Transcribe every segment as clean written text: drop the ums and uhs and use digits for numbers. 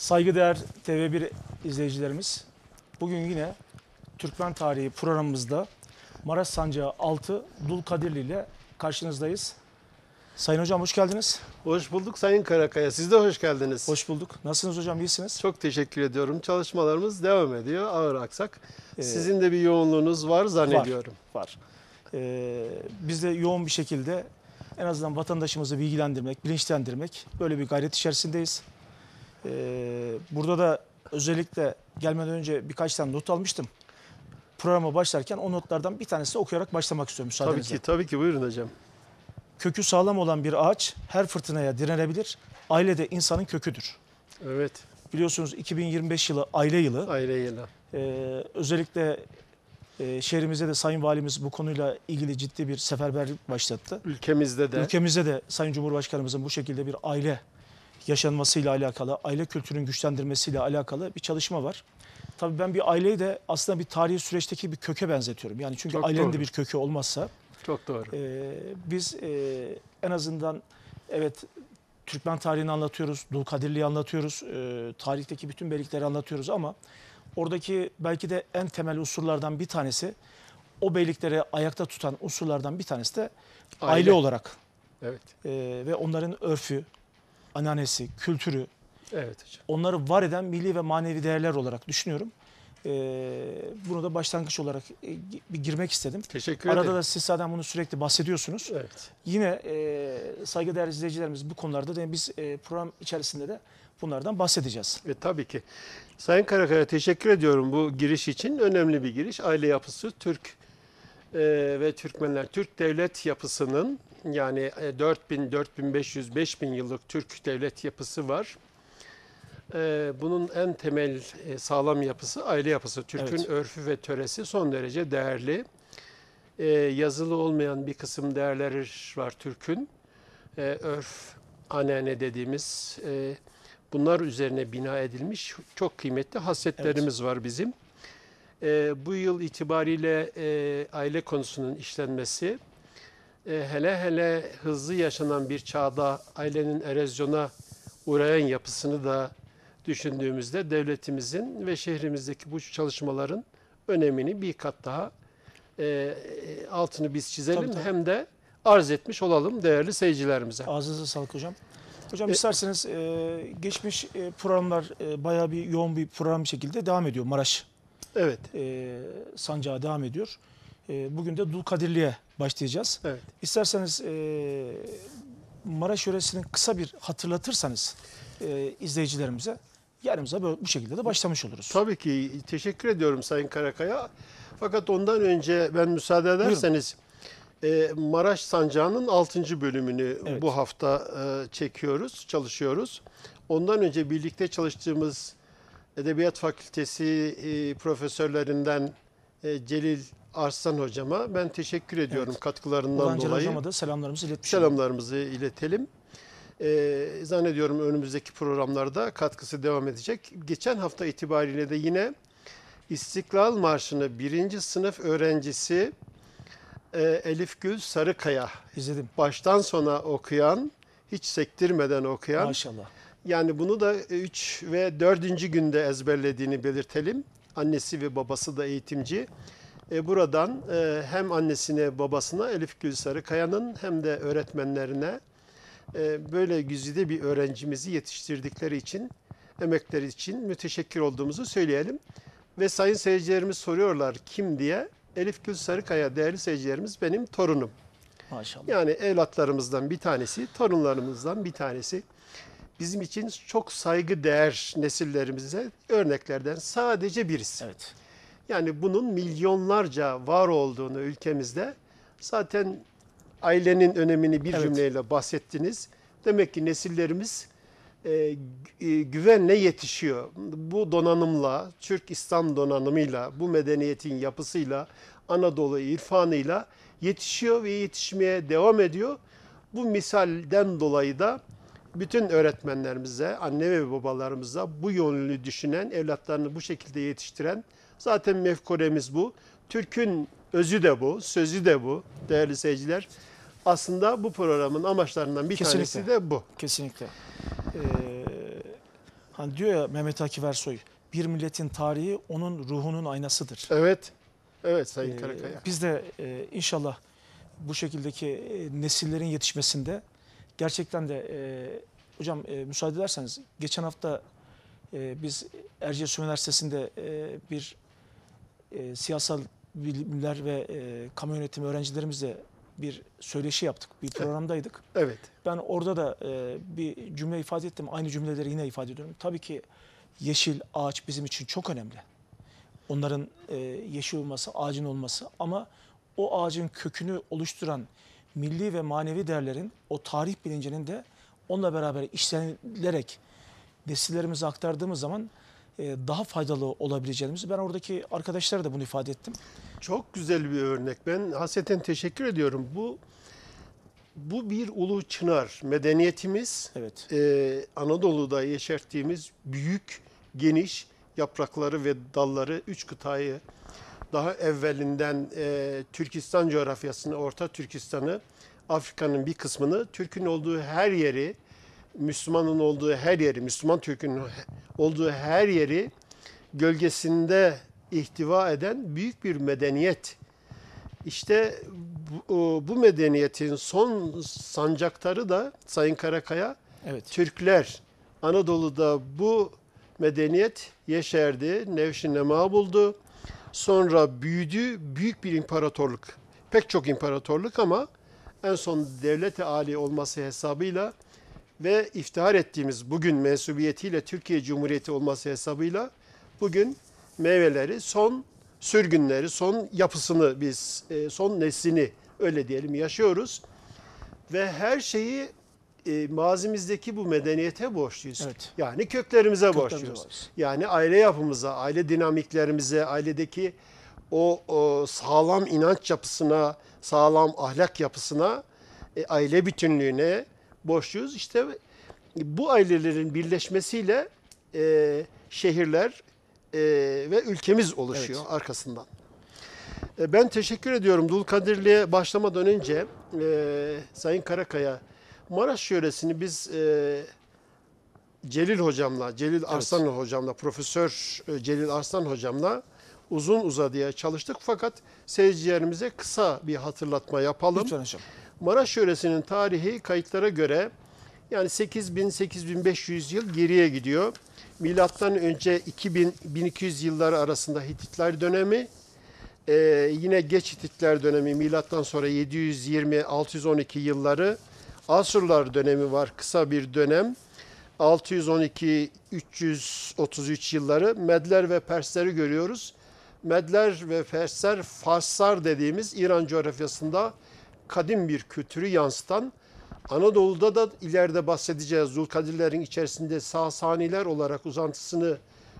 Saygıdeğer TV1 izleyicilerimiz, bugün yine Türkmen Tarihi programımızda Maraş Sancağı 6 Dulkadirli ile karşınızdayız. Sayın Hocam hoş geldiniz. Hoş bulduk Sayın Karakaya. Siz de hoş geldiniz. Hoş bulduk. Nasılsınız hocam, iyisiniz? Çok teşekkür ediyorum. Çalışmalarımız devam ediyor ağır aksak. Sizin de bir yoğunluğunuz var zannediyorum. Var. Biz de yoğun bir şekilde en azından vatandaşımızı bilgilendirmek, bilinçlendirmek, böyle bir gayret içerisindeyiz. Burada da özellikle gelmeden önce birkaç tane not almıştım. Programa başlarken o notlardan bir tanesini okuyarak başlamak istiyorum müsaadenizle. Tabii ki buyurun hocam. Kökü sağlam olan bir ağaç her fırtınaya direnebilir. Aile de insanın köküdür. Evet. Biliyorsunuz 2025 yılı aile yılı. Aile yılı. Özellikle şehrimizde de Sayın Valimiz bu konuyla ilgili ciddi bir seferberlik başlattı. Ülkemizde de. Ülkemizde de Sayın Cumhurbaşkanımızın bu şekilde bir aile yaşanmasıyla alakalı, aile kültürünün güçlendirmesiyle alakalı bir çalışma var. Tabii ben bir aileyi de aslında bir tarihi süreçteki bir köke benzetiyorum. Yani çünkü Çok ailenin doğru. de bir kökü olmazsa Çok doğru. biz en azından evet Türkmen tarihini anlatıyoruz, Dulkadirli'yi anlatıyoruz, tarihteki bütün beylikleri anlatıyoruz ama oradaki belki de en temel unsurlardan bir tanesi, o beylikleri ayakta tutan unsurlardan bir tanesi de aile olarak. Evet. Ve onların örfü, ananesi, kültürü, Evet hocam. onları var eden milli ve manevi değerler olarak düşünüyorum. Bunu da başlangıç olarak bir girmek istedim. Teşekkür Arada ederim. da siz zaten bunu sürekli bahsediyorsunuz. Evet. Yine saygıdeğer izleyicilerimiz bu konularda da biz program içerisinde de bunlardan bahsedeceğiz. Tabii ki. Sayın Karakaya teşekkür ediyorum bu giriş için. Önemli bir giriş. Aile yapısı Türk ve Türkmenler, Türk devlet yapısının yani 4000, 4500, 5000 yıllık Türk devlet yapısı var. Bunun en temel sağlam yapısı aile yapısı. Türk'ün Evet. örfü ve töresi son derece değerli. Yazılı olmayan bir kısım değerleri var Türk'ün. Örf, anneanne dediğimiz bunlar üzerine bina edilmiş çok kıymetli hasletlerimiz var bizim. Bu yıl itibariyle aile konusunun işlenmesi, hele hele hızlı yaşanan bir çağda ailenin erozyona uğrayan yapısını da düşündüğümüzde devletimizin ve şehrimizdeki bu çalışmaların önemini bir kat daha altını biz çizelim. Tabii. Hem de arz etmiş olalım değerli seyircilerimize. Ağzınıza sağlık hocam. Hocam isterseniz geçmiş programlar bayağı bir yoğun bir program şekilde devam ediyor. Maraş Evet. sancağı devam ediyor. Bugün de Dulkadirli'ye başlayacağız. Evet. İsterseniz Maraş yöresinin kısa bir hatırlatırsanız izleyicilerimize, yarımıza böyle bu şekilde de başlamış oluruz. Tabii ki teşekkür ediyorum Sayın Karakaya. Fakat ondan önce ben müsaade ederseniz Maraş Sancağı'nın 6. bölümünü Evet. bu hafta çekiyoruz, çalışıyoruz. Ondan önce birlikte çalıştığımız Edebiyat Fakültesi profesörlerinden Celil Arslan hocama ben teşekkür ediyorum Evet. katkılarından Buradan Celal dolayı. hocama da selamlarımızı iletmiş olalım. Selamlarımızı iletelim. Zannediyorum önümüzdeki programlarda katkısı devam edecek. Geçen hafta itibariyle de yine İstiklal Marşı'nı 1. sınıf öğrencisi Elif Gül Sarıkaya İzledim. baştan sona okuyan, hiç sektirmeden okuyan. Maşallah. Yani bunu da 3 ve 4. günde ezberlediğini belirtelim. Annesi ve babası da eğitimci. Buradan hem annesine babasına Elif Gül Sarıkaya'nın hem de öğretmenlerine böyle güzide bir öğrencimizi yetiştirdikleri için, emekleri için müteşekkir olduğumuzu söyleyelim. Ve sayın seyircilerimiz soruyorlar kim diye. Elif Gül Sarıkaya değerli seyircilerimiz benim torunum. Maşallah. Yani evlatlarımızdan bir tanesi, torunlarımızdan bir tanesi. Bizim için çok saygıdeğer nesillerimize örneklerden sadece birisi. Evet. Yani bunun milyonlarca var olduğunu ülkemizde zaten ailenin önemini bir Evet. cümleyle bahsettiniz. Demek ki nesillerimiz güvenle yetişiyor. Bu donanımla, Türk-İslam donanımıyla, bu medeniyetin yapısıyla, Anadolu irfanıyla yetişiyor ve yetişmeye devam ediyor. Bu misalden dolayı da bütün öğretmenlerimize, anne ve babalarımıza bu yönlü düşünen, evlatlarını bu şekilde yetiştiren zaten mefkuremiz bu. Türk'ün özü de bu, sözü de bu değerli seyirciler. Aslında bu programın amaçlarından bir Kesinlikle. tanesi de bu. Kesinlikle. Hani diyor ya Mehmet Akif Ersoy, bir milletin tarihi onun ruhunun aynasıdır. Evet. Evet Sayın Ee, Karakaya. Biz de inşallah bu şekildeki nesillerin yetişmesinde gerçekten de hocam müsaade ederseniz geçen hafta biz Erciyes Üniversitesi'nde bir siyasal bilimler ve kamu yönetimi öğrencilerimizle bir söyleşi yaptık. Bir programdaydık. Evet. Ben orada da bir cümle ifade ettim. Aynı cümleleri yine ifade ediyorum. Tabii ki yeşil ağaç bizim için çok önemli. Onların yeşil olması, ağacın olması, ama o ağacın kökünü oluşturan milli ve manevi değerlerin, o tarih bilincinin de onunla beraber işlenilerek nesillerimize aktardığımız zaman daha faydalı olabileceğimizi, ben oradaki arkadaşlara da bunu ifade ettim. Çok güzel bir örnek. Ben hasreten teşekkür ediyorum. Bu bir ulu çınar. Medeniyetimiz Evet. Anadolu'da yeşerttiğimiz büyük, geniş yaprakları ve dalları 3 kıtayı daha evvelinden Türkistan coğrafyasını, Orta Türkistan'ı, Afrika'nın bir kısmını, Türk'ün olduğu her yeri, Müslümanın olduğu her yeri, Müslüman Türk'ün olduğu her yeri gölgesinde ihtiva eden büyük bir medeniyet. İşte bu medeniyetin son sancaktarı da Sayın Karakaya, Evet. Türkler. Anadolu'da bu medeniyet yeşerdi, nevşin nema buldu. Sonra büyüdü, büyük bir imparatorluk. Pek çok imparatorluk ama en son devlet-i âli olması hesabıyla ve iftihar ettiğimiz bugün mensubiyetiyle Türkiye Cumhuriyeti olması hesabıyla bugün meyveleri, son sürgünleri, son yapısını biz, son neslini öyle diyelim yaşıyoruz. Ve her şeyi mazimizdeki bu medeniyete borçluyuz. Evet. Yani köklerimize borçluyuz. borçluyuz. Yani aile yapımıza, aile dinamiklerimize, ailedeki o sağlam inanç yapısına, sağlam ahlak yapısına, aile bütünlüğüne borçluyuz. İşte bu ailelerin birleşmesiyle şehirler ve ülkemiz oluşuyor arkasından. Ben teşekkür ediyorum. Dulkadirli'ye başlamadan önce Sayın Karakaya, Maraş yöresini biz Celil hocamla, Celil Arslan hocamla, Profesör Celil Arslan hocamla uzun uzadıya çalıştık. Fakat seyircilerimize kısa bir hatırlatma yapalım. Lütfen hocam. Maraş yöresinin tarihi kayıtlara göre yani 8000-8500 yıl geriye gidiyor. Milattan önce 2000-1200 yılları arasında Hititler dönemi, yine geç Hititler dönemi, milattan sonra 720-612 yılları, Asurlar dönemi var, kısa bir dönem. 612-333 yılları, Medler ve Persleri görüyoruz. Medler ve Persler, Farslar dediğimiz İran coğrafyasında kadim bir kültürü yansıtan, Anadolu'da da ileride bahsedeceğiz, Zulkadirlerin içerisinde Sasaniler olarak uzantısını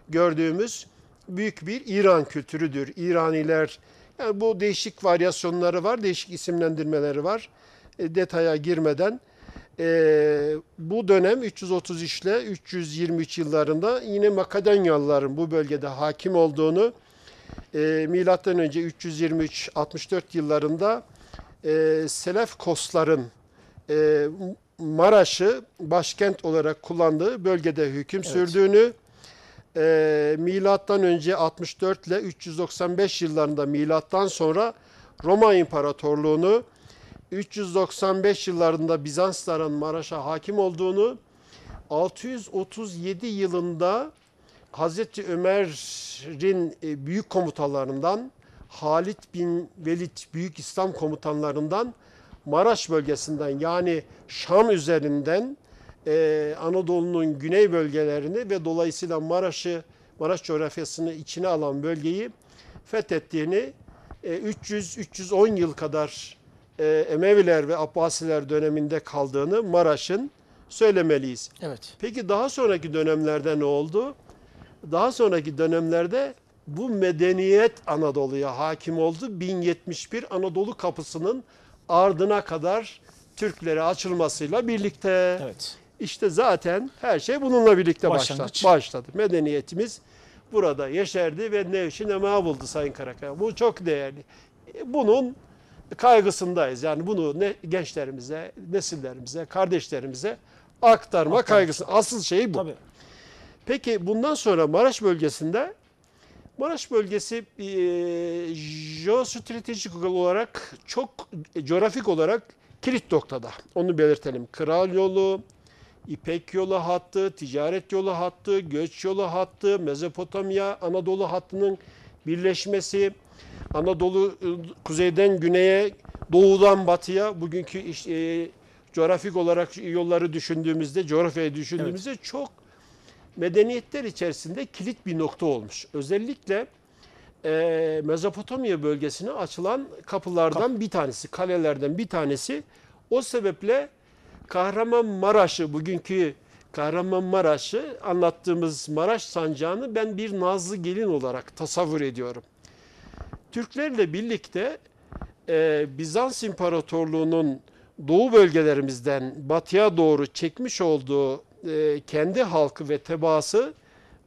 gördüğümüz büyük bir İran kültürüdür. İraniler, yani bu değişik varyasyonları var, değişik isimlendirmeleri var. Detaya girmeden bu dönem 333 ile 323 yıllarında yine Makedonyalıların bu bölgede hakim olduğunu, milattan önce 323-64 yıllarında Selefkosların Maraş'ı başkent olarak kullandığı bölgede hüküm sürdüğünü, milattan önce 64 ile 395 yıllarında milattan sonra Roma İmparatorluğunu, 395 yıllarında Bizansların Maraş'a hakim olduğunu, 637 yılında Hazreti Ömer'in büyük komutanlarından, Halid bin Velid büyük İslam komutanlarından Maraş bölgesinden, yani Şam üzerinden Anadolu'nun güney bölgelerini ve dolayısıyla Maraş coğrafyasını içine alan bölgeyi fethettiğini, 300-310 yıl kadar Emeviler ve Abbasiler döneminde kaldığını Maraş'ın söylemeliyiz. Evet. Peki daha sonraki dönemlerde ne oldu? Daha sonraki dönemlerde bu medeniyet Anadolu'ya hakim oldu. 1071 Anadolu kapısının ardına kadar Türklere açılmasıyla birlikte. Evet. İşte zaten her şey bununla birlikte Başlangıç. başladı. Medeniyetimiz burada yeşerdi ve nevşin nema buldu Sayın Karakaya. Bu çok değerli. Bunun kaygısındayız. Yani bunu gençlerimize, nesillerimize, kardeşlerimize aktarma kaygısı. Asıl şey bu. Tabii. Peki bundan sonra Maraş bölgesinde, Maraş bölgesi jeostratejik olarak çok coğrafik olarak kilit noktada. Onu belirtelim. Kral Yolu, İpek Yolu hattı, ticaret yolu hattı, göç yolu hattı, Mezopotamya, Anadolu hattının birleşmesi, Anadolu kuzeyden güneye, doğudan batıya, bugünkü coğrafik olarak yolları düşündüğümüzde, coğrafyayı düşündüğümüzde çok medeniyetler içerisinde kilit bir nokta olmuş. Özellikle Mezopotamya bölgesine açılan kapılardan bir tanesi, kalelerden bir tanesi. O sebeple Kahramanmaraş'ı, bugünkü Kahramanmaraş'ı anlattığımız Maraş sancağını ben bir nazlı gelin olarak tasavvur ediyorum. Türklerle birlikte Bizans İmparatorluğu'nun doğu bölgelerimizden batıya doğru çekmiş olduğu kendi halkı ve tebaası,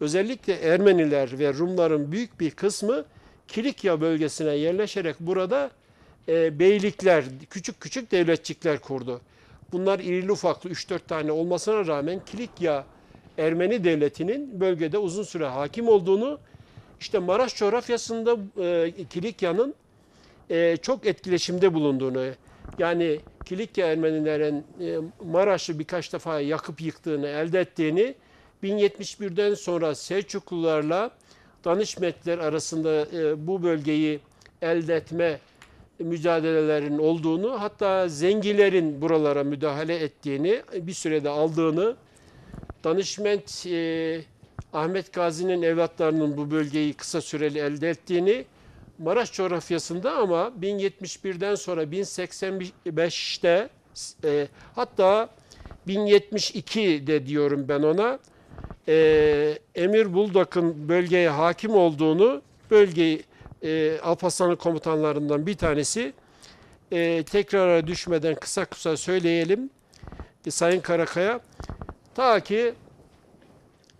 özellikle Ermeniler ve Rumların büyük bir kısmı Kilikya bölgesine yerleşerek burada beylikler, küçük küçük devletçikler kurdu. Bunlar irili ufaklı 3-4 tane olmasına rağmen Kilikya Ermeni devletinin bölgede uzun süre hakim olduğunu, işte Maraş coğrafyasında Kilikya'nın çok etkileşimde bulunduğunu, yani Kilikya Ermenilerin Maraş'ı birkaç defa yakıp yıktığını, elde ettiğini, 1071'den sonra Selçuklularla Danişmentler arasında bu bölgeyi elde etme mücadelelerin olduğunu, hatta Zengilerin buralara müdahale ettiğini, bir sürede aldığını, Danişment Ahmet Gazi'nin evlatlarının bu bölgeyi kısa süreli elde ettiğini, Maraş coğrafyasında ama 1071'den sonra 1085'te hatta 1072'de diyorum ben ona, Emir Buldak'ın bölgeye hakim olduğunu, bölgeyi Alparslan'ın komutanlarından bir tanesi, tekrara düşmeden kısa kısa söyleyelim Sayın Karakaya, ta ki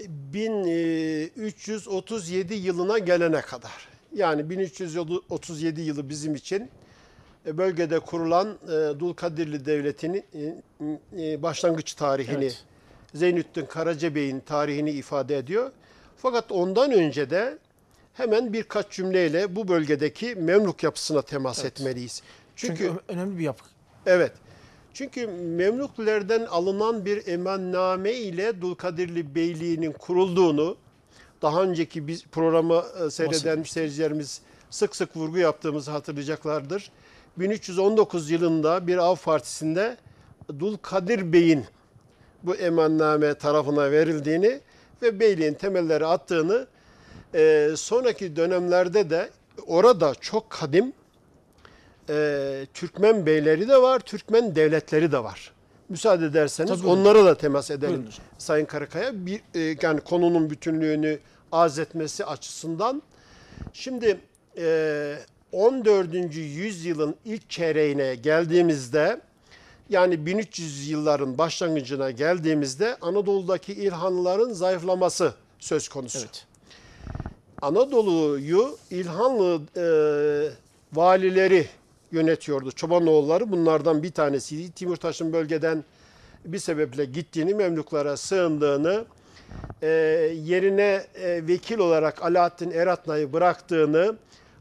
1337 yılına gelene kadar, yani 1337 yılı bizim için bölgede kurulan Dulkadirli Devleti'nin başlangıç tarihini, evet, Zeynüddin Karacabey'in tarihini ifade ediyor. Fakat ondan önce de hemen birkaç cümleyle bu bölgedeki Memluk yapısına temas, evet, etmeliyiz. Çünkü önemli bir yapı. Evet. Çünkü Memluklerden alınan bir emanname ile Dulkadirli Beyliği'nin kurulduğunu daha önceki biz programı seyreden seyircilerimiz sık sık vurgu yaptığımızı hatırlayacaklardır. 1319 yılında bir av partisinde Dulkadir Bey'in bu emanname tarafına verildiğini ve beyliğin temelleri attığını, sonraki dönemlerde de orada çok kadim Türkmen beyleri de var, Türkmen devletleri de var. Müsaade ederseniz tabii onlara da temas edelim. Buyurun. Sayın Karakaya, yani konunun bütünlüğünü arz etmesi açısından. Şimdi 14. yüzyılın ilk çeyreğine geldiğimizde, yani 1300 yılların başlangıcına geldiğimizde Anadolu'daki İlhanlıların zayıflaması söz konusu. Evet. Anadolu'yu İlhanlı valileri yönetiyordu. Çobanoğulları bunlardan bir tanesiydi. Timurtaş'ın bölgeden bir sebeple gittiğini, Memluklara sığındığını, yerine vekil olarak Alaaddin Eratna'yı bıraktığını,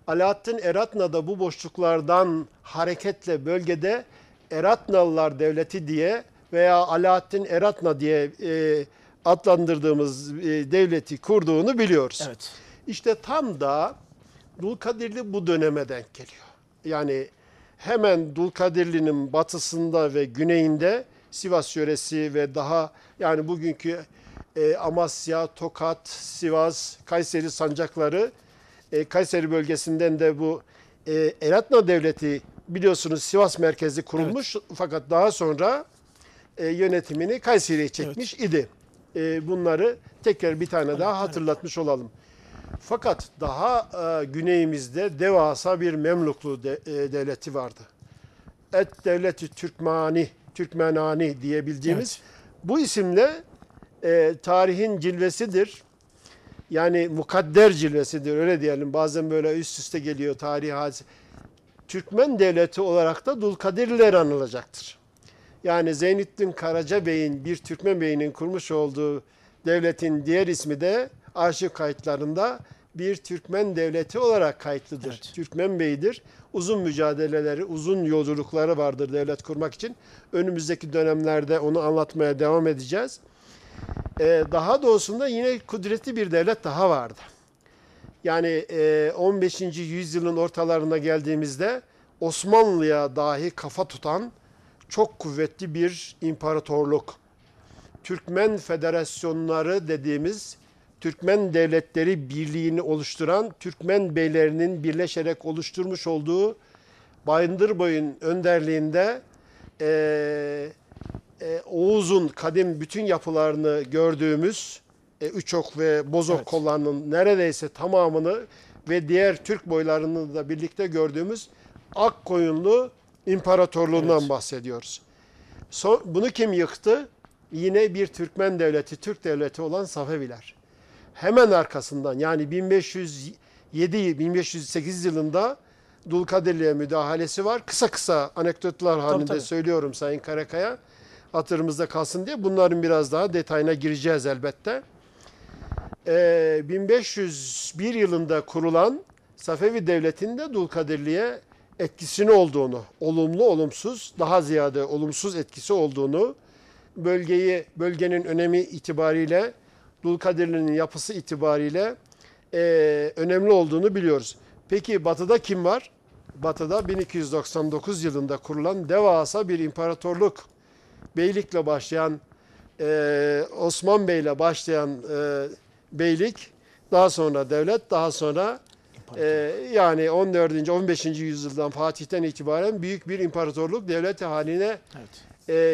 Alaaddin Eratna da bu boşluklardan hareketle bölgede Eratnalılar Devleti diye veya Alaaddin Eratna diye adlandırdığımız devleti kurduğunu biliyoruz. Evet. İşte tam da Dulkadirli bu döneme denk geliyor. Yani hemen Dulkadirli'nin batısında ve güneyinde Sivas yöresi ve daha, yani bugünkü Amasya, Tokat, Sivas, Kayseri sancakları, Kayseri bölgesinden de bu Eratna Devleti biliyorsunuz Sivas merkezli kurulmuş, evet, fakat daha sonra yönetimini Kayseri'ye çekmiş, evet, idi. Bunları tekrar bir tane daha hatırlatmış olalım. Fakat daha güneyimizde devasa bir Memluklu devleti vardı. Devleti Türkmenani diyebildiğimiz, evet, bu isimle tarihin cilvesidir. Yani mukadder cilvesidir, öyle diyelim. Bazen böyle üst üste geliyor tarihi hadise. Türkmen devleti olarak da Dulkadirliler anılacaktır. Yani Zeynüddin Karacabey'in, bir Türkmen beyinin kurmuş olduğu devletin diğer ismi de arşiv kayıtlarında bir Türkmen devleti olarak kayıtlıdır. Evet. Türkmen Bey'idir. Uzun mücadeleleri, uzun yolculukları vardır devlet kurmak için. Önümüzdeki dönemlerde onu anlatmaya devam edeceğiz. Daha doğusunda yine kudretli bir devlet daha vardı. Yani 15. yüzyılın ortalarına geldiğimizde Osmanlı'ya dahi kafa tutan çok kuvvetli bir imparatorluk. Türkmen Federasyonları dediğimiz Türkmen Devletleri Birliği'ni oluşturan Türkmen beylerinin birleşerek oluşturmuş olduğu Bayındırboy'un önderliğinde Oğuz'un kadim bütün yapılarını gördüğümüz Üçok ve Bozok Evet. kollarının neredeyse tamamını ve diğer Türk boylarını da birlikte gördüğümüz Akkoyunlu İmparatorluğundan Evet. bahsediyoruz. Bunu kim yıktı? Yine bir Türkmen devleti, Türk devleti olan Safeviler. Hemen arkasından yani 1507-1508 yılında Dulkadirli'ye müdahalesi var. Kısa kısa anekdotlar halinde tabii. söylüyorum Sayın Karakaya. Hatırımızda kalsın diye. Bunların biraz daha detayına gireceğiz elbette. 1501 yılında kurulan Safevi Devleti'nde Dulkadirli'ye etkisini olduğunu, olumlu olumsuz, daha ziyade olumsuz etkisi olduğunu, bölgenin önemi itibariyle, Dulkadirli'nin yapısı itibariyle önemli olduğunu biliyoruz. Peki Batı'da kim var? Batı'da 1299 yılında kurulan devasa bir imparatorluk. Beylikle başlayan, Osman Bey'le başlayan beylik, daha sonra devlet, daha sonra yani 14. 15. yüzyıldan Fatih'ten itibaren büyük bir imparatorluk devleti haline Evet.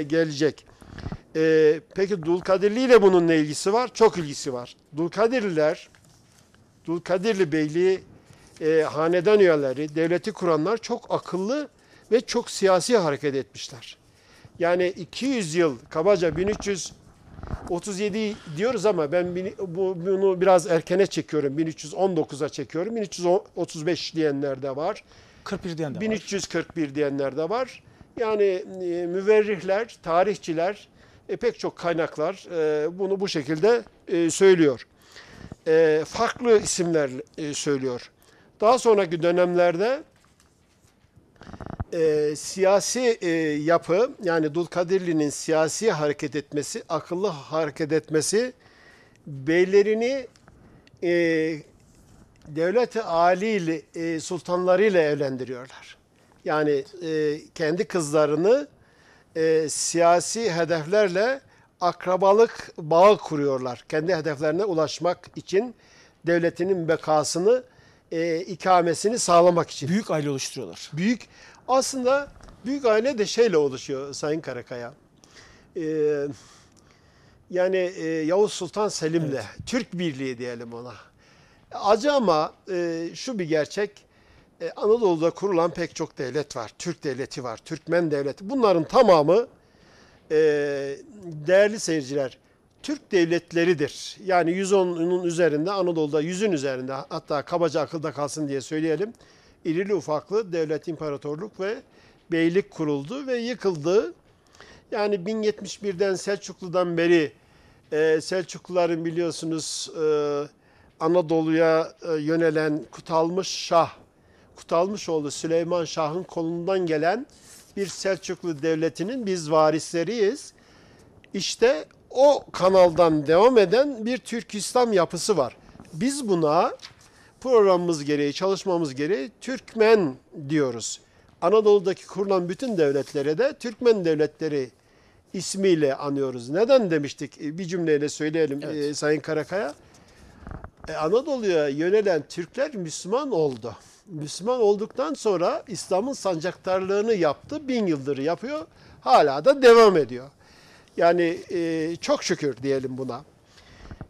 gelecek. Peki Dulkadirli ile bunun ne ilgisi var? Çok ilgisi var. Dulkadirli Beyliği hanedan üyeleri, devleti kuranlar çok akıllı ve çok siyasi hareket etmişler. Yani 200 yıl, kabaca 1337 diyoruz ama ben bunu biraz erkene çekiyorum. 1319'a çekiyorum. 1335 diyenler de var. 41 diyen de var. 1341 diyenler de var. Yani müverrihler, tarihçiler, pek çok kaynaklar bunu bu şekilde söylüyor. Farklı isimler söylüyor. Daha sonraki dönemlerde siyasi yapı, yani Dulkadirli'nin siyasi hareket etmesi, akıllı hareket etmesi, beylerini devlet-i âli sultanlarıyla evlendiriyorlar. Yani kendi kızlarını siyasi hedeflerle akrabalık bağı kuruyorlar. Kendi hedeflerine ulaşmak için devletinin bekasını, ikamesini sağlamak için. Büyük aile oluşturuyorlar. Aslında büyük aile de şeyle oluşuyor Sayın Karakaya. Yani Yavuz Sultan Selim'le, Evet. Türk Birliği diyelim ona. Acı ama şu bir gerçek, Anadolu'da kurulan pek çok devlet var. Türk devleti var, Türkmen devleti. Bunların tamamı değerli seyirciler, Türk devletleridir. Yani 110'un üzerinde, Anadolu'da 100'ün üzerinde, hatta kabaca akılda kalsın diye söyleyelim, irili ufaklı devlet, imparatorluk ve beylik kuruldu ve yıkıldı. Yani 1071'den Selçuklu'dan beri Selçukluların biliyorsunuz Anadolu'ya yönelen Kutalmışoğlu Süleyman Şah'ın kolundan gelen bir Selçuklu devletinin biz varisleriyiz. İşte o kanaldan devam eden bir Türk İslam yapısı var. Biz buna programımız gereği, çalışmamız gereği Türkmen diyoruz. Anadolu'daki kurulan bütün devletlere de Türkmen devletleri ismiyle anıyoruz. Neden demiştik? Bir cümleyle söyleyelim Evet. Sayın Karakaya. Anadolu'ya yönelen Türkler Müslüman oldu. Müslüman olduktan sonra İslam'ın sancaktarlığını yaptı. 1000 yıldır yapıyor. Hala da devam ediyor. Yani çok şükür diyelim buna.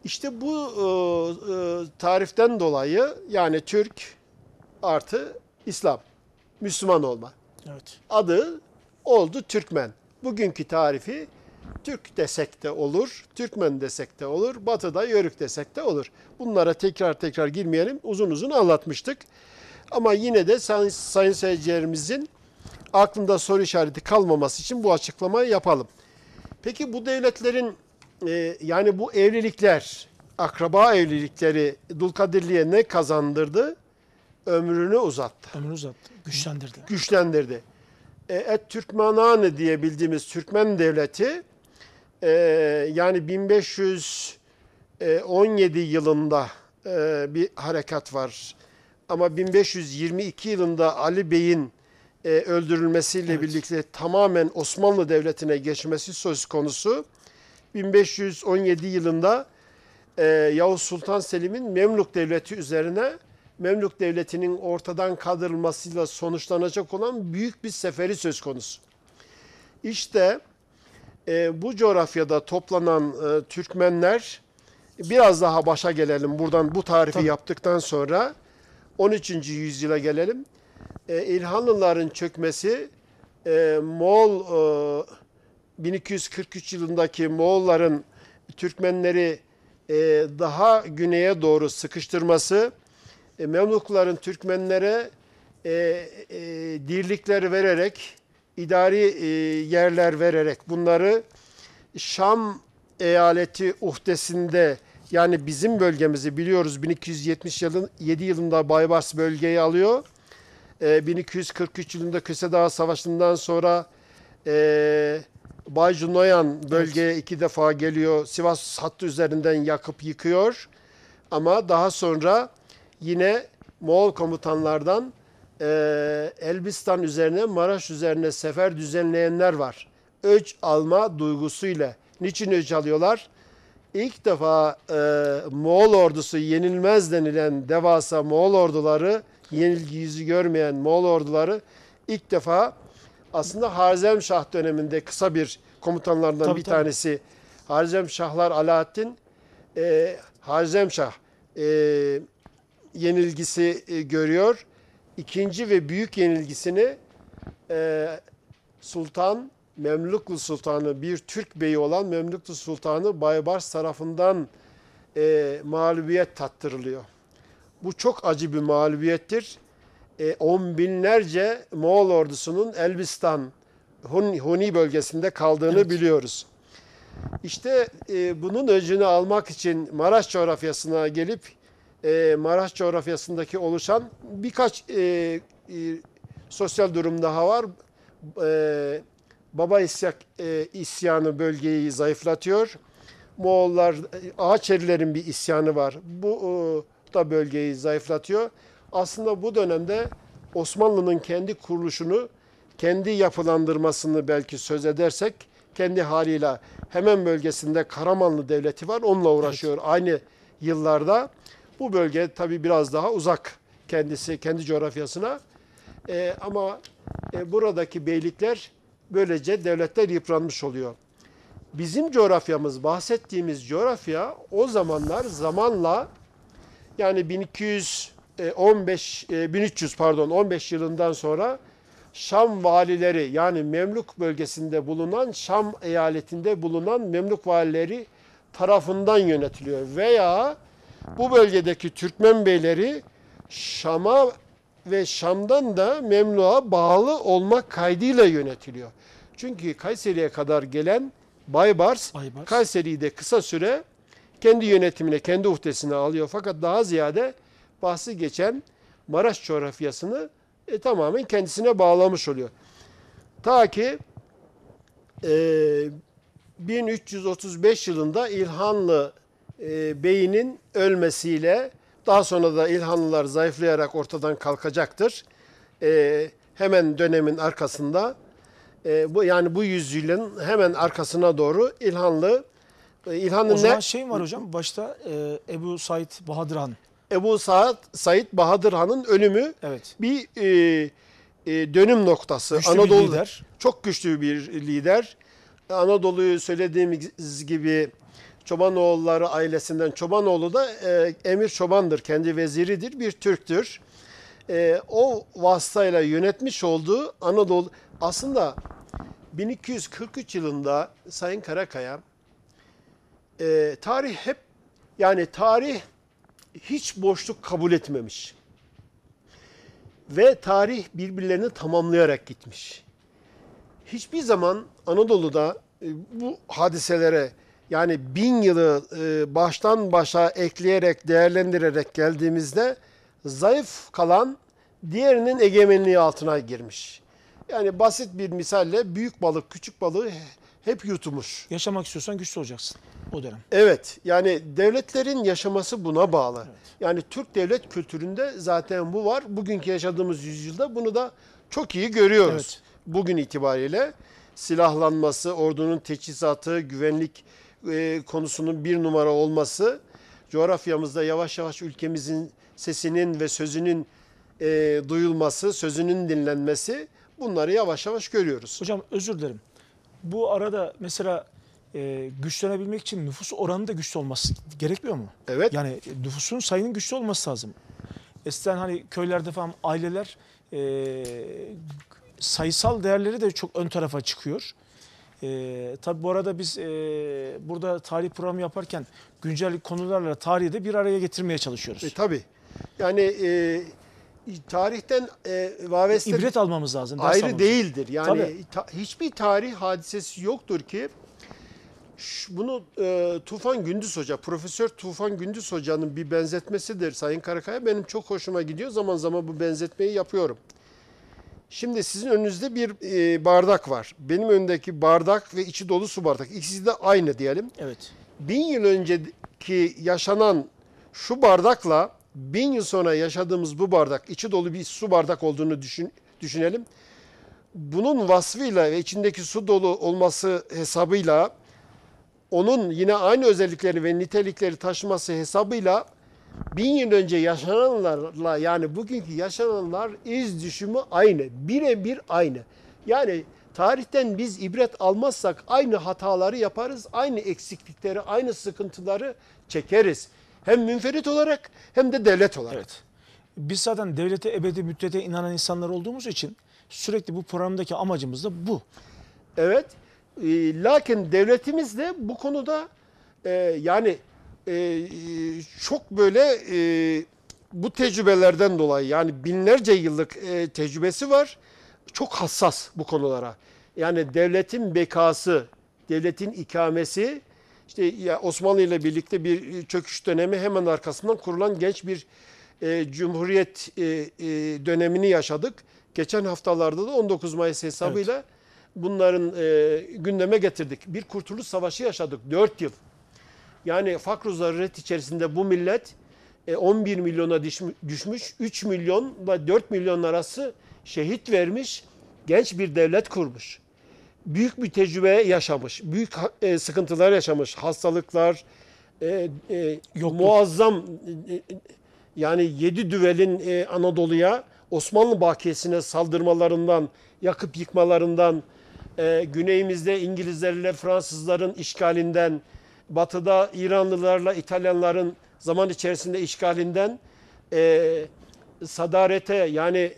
İşte bu tariften dolayı yani Türk artı İslam, Müslüman olma. Evet. Adı oldu Türkmen. Bugünkü tarifi Türk desek de olur, Türkmen desek de olur, Batı'da Yörük desek de olur. Bunlara tekrar girmeyelim. Uzun uzun anlatmıştık. Ama yine de sayın seyircilerimizin aklında soru işareti kalmaması için bu açıklamayı yapalım. Peki bu devletlerin yani bu evlilikler, akraba evlilikleri Dulkadirli'ye ne kazandırdı? Ömrünü uzattı, Ömrünü uzattı, güçlendirdi. güçlendirdi. Et-Türkmenane diye bildiğimiz Türkmen devleti yani 1517 yılında bir harekat var. Ama 1522 yılında Ali Bey'in öldürülmesiyle birlikte tamamen Osmanlı Devleti'ne geçmesi söz konusu. 1517 yılında Yavuz Sultan Selim'in Memlük Devleti üzerine Memlük Devleti'nin ortadan kaldırılmasıyla sonuçlanacak olan büyük bir seferi söz konusu. İşte bu coğrafyada toplanan Türkmenler, biraz daha başa gelelim buradan bu tarifi yaptıktan sonra 13. yüzyıla gelelim. İlhanlıların çökmesi, Moğol 1243 yılındaki Moğolların Türkmenleri daha güneye doğru sıkıştırması, Memlukların Türkmenlere dirlikler vererek, idari yerler vererek bunları Şam eyaleti uhdesinde, yani bizim bölgemizi biliyoruz, 1277 yılında Baybars bölgeyi alıyor. 1243 yılında Köse Dağı Savaşı'ndan sonra Baycu Noyan bölgeye 2 defa geliyor. Sivas hattı üzerinden yakıp yıkıyor. Ama daha sonra yine Moğol komutanlardan Elbistan üzerine, Maraş üzerine sefer düzenleyenler var. Öç alma duygusuyla. Niçin öç alıyorlar? İlk defa Moğol ordusu, yenilmez denilen devasa Moğol orduları, yenilgi yüzü görmeyen Moğol orduları ilk defa aslında Harzemşah döneminde kısa bir komutanlardan bir tanesi Harzemşahlar Alaaddin Harzemşah yenilgisi görüyor. İkinci ve büyük yenilgisini Sultan, Memlüklu Sultanı, bir Türk beyi olan Memlüklu Sultanı Baybars tarafından mağlubiyet tattırılıyor. Bu çok acı bir mağlubiyettir. On binlerce Moğol ordusunun Elbistan, Huni bölgesinde kaldığını biliyoruz. İşte bunun öcünü almak için Maraş coğrafyasına gelip Maraş coğrafyasındaki oluşan birkaç sosyal durum daha var. Baba isyanı bölgeyi zayıflatıyor. Moğollar, Ağaçerilerin bir isyanı var. Bu da bölgeyi zayıflatıyor. Aslında bu dönemde Osmanlı'nın kendi kuruluşunu, kendi yapılandırmasını belki söz edersek, kendi haliyle hemen bölgesinde Karamanlı Devleti var. Onunla uğraşıyor aynı yıllarda. Bu bölge tabii biraz daha uzak kendisi, kendi coğrafyasına. Ama buradaki beylikler, böylece devletler yıpranmış oluyor. Bizim coğrafyamız, bahsettiğimiz coğrafya o zamanlar zamanla, yani 1315 yılından sonra Şam valileri, yani Memlük bölgesinde bulunan, Şam eyaletinde bulunan Memlük valileri tarafından yönetiliyor. Veya bu bölgedeki Türkmen beyleri Şam'a ve Şam'dan da Memlük'a bağlı olmak kaydıyla yönetiliyor. Çünkü Kayseri'ye kadar gelen Baybars, Kayseri'yi de kısa süre kendi yönetimine, kendi uhdesine alıyor. Fakat daha ziyade bahsi geçen Maraş coğrafyasını tamamen kendisine bağlamış oluyor. Ta ki 1335 yılında İlhanlı beyinin ölmesiyle, daha sonra da İlhanlılar zayıflayarak ortadan kalkacaktır. Hemen dönemin arkasında, yani bu yüzyılın hemen arkasına doğru İlhanlı O zaman şey mi var hocam? Başta Ebu Said Bahadır Han. Ebu Said Bahadır Han'ın ölümü bir dönüm noktası. Güçlü Anadolu bir lider. Çok güçlü bir lider. Anadolu'yu söylediğimiz gibi Çobanoğulları ailesinden, Çobanoğlu da emir çobandır, kendi veziridir, bir Türktür. O vasıtayla yönetmiş olduğu Anadolu, aslında 1243 yılında Sayın Karakaya, tarih hiç boşluk kabul etmemiş. Ve tarih birbirlerini tamamlayarak gitmiş. Hiçbir zaman Anadolu'da bu hadiselere Yani 1000 yılı baştan başa ekleyerek, değerlendirerek geldiğimizde zayıf kalan diğerinin egemenliği altına girmiş. Yani basit bir misalle büyük balık küçük balığı hep yutmuş. Yaşamak istiyorsan güçlü olacaksın o dönem. Evet, yani devletlerin yaşaması buna bağlı. Yani Türk devlet kültüründe zaten bu var. Bugünkü yaşadığımız yüzyılda bunu da çok iyi görüyoruz. Evet. Bugün itibariyle silahlanması, ordunun teçhizatı, güvenlik konusunun bir numara olması, coğrafyamızda yavaş yavaş ülkemizin sesinin ve sözünün duyulması, sözünün dinlenmesi, bunları yavaş yavaş görüyoruz. Hocam özür dilerim. Bu arada mesela güçlenebilmek için nüfus oranı da güçlü olması gerekmiyor mu? Evet. Yani nüfusun sayının güçlü olması lazım. Eskiden hani köylerde falan aileler sayısal değerleri de çok ön tarafa çıkıyor. Tabii bu arada biz burada tarih programı yaparken güncel konularla tarihi de bir araya getirmeye çalışıyoruz. Tabii. Yani tarihten vaveste İbret almamız lazım. ders ayrı almamız. değildir. Yani Tabii. hiçbir tarih hadisesi yoktur ki bunu Tufan Gündüz Hoca, Profesör Tufan Gündüz Hoca'nın bir benzetmesidir Sayın Karakaya. Benim çok hoşuma gidiyor. Zaman zaman bu benzetmeyi yapıyorum. Şimdi sizin önünüzde bir bardak var. Benim önümdeki bardak ve içi dolu su bardak. İkisi de aynı diyelim. Evet. 1000 yıl önceki yaşanan şu bardakla 1000 yıl sonra yaşadığımız bu bardak, içi dolu bir su bardak olduğunu düşünelim. Bunun vasfıyla ve içindeki su dolu olması hesabıyla, onun yine aynı özellikleri ve nitelikleri taşıması hesabıyla 1000 yıl önce yaşananlarla, yani bugünkü yaşananlar iz düşümü aynı. Birebir aynı. Yani tarihten biz ibret almazsak aynı hataları yaparız, aynı eksiklikleri, aynı sıkıntıları çekeriz. Hem münferit olarak hem de devlet olarak. Evet. Biz zaten devlete ebedi müddete inanan insanlar olduğumuz için sürekli bu programdaki amacımız da bu. Evet. Lakin devletimiz de bu konuda yani çok böyle bu tecrübelerden dolayı, yani binlerce yıllık tecrübesi var. Çok hassas bu konulara. Yani devletin bekası, devletin ikamesi, işte ya Osmanlı ile birlikte bir çöküş dönemi, hemen arkasından kurulan genç bir cumhuriyet dönemini yaşadık. Geçen haftalarda da 19 Mayıs hesabıyla bunların gündeme getirdik. Bir kurtuluş savaşı yaşadık 4 yıl. Yani fakr-ı zaruret içerisinde bu millet 11 milyona düşmüş, 3 milyonla 4 milyon arası şehit vermiş, genç bir devlet kurmuş. Büyük bir tecrübe yaşamış, büyük sıkıntılar yaşamış, hastalıklar, muazzam, yani 7 düvelin Anadolu'ya, Osmanlı bakiyesine saldırmalarından, yakıp yıkmalarından, güneyimizde İngilizlerle Fransızların işgalinden, batıda İranlılarla İtalyanların zaman içerisinde işgalinden, sadarete, yani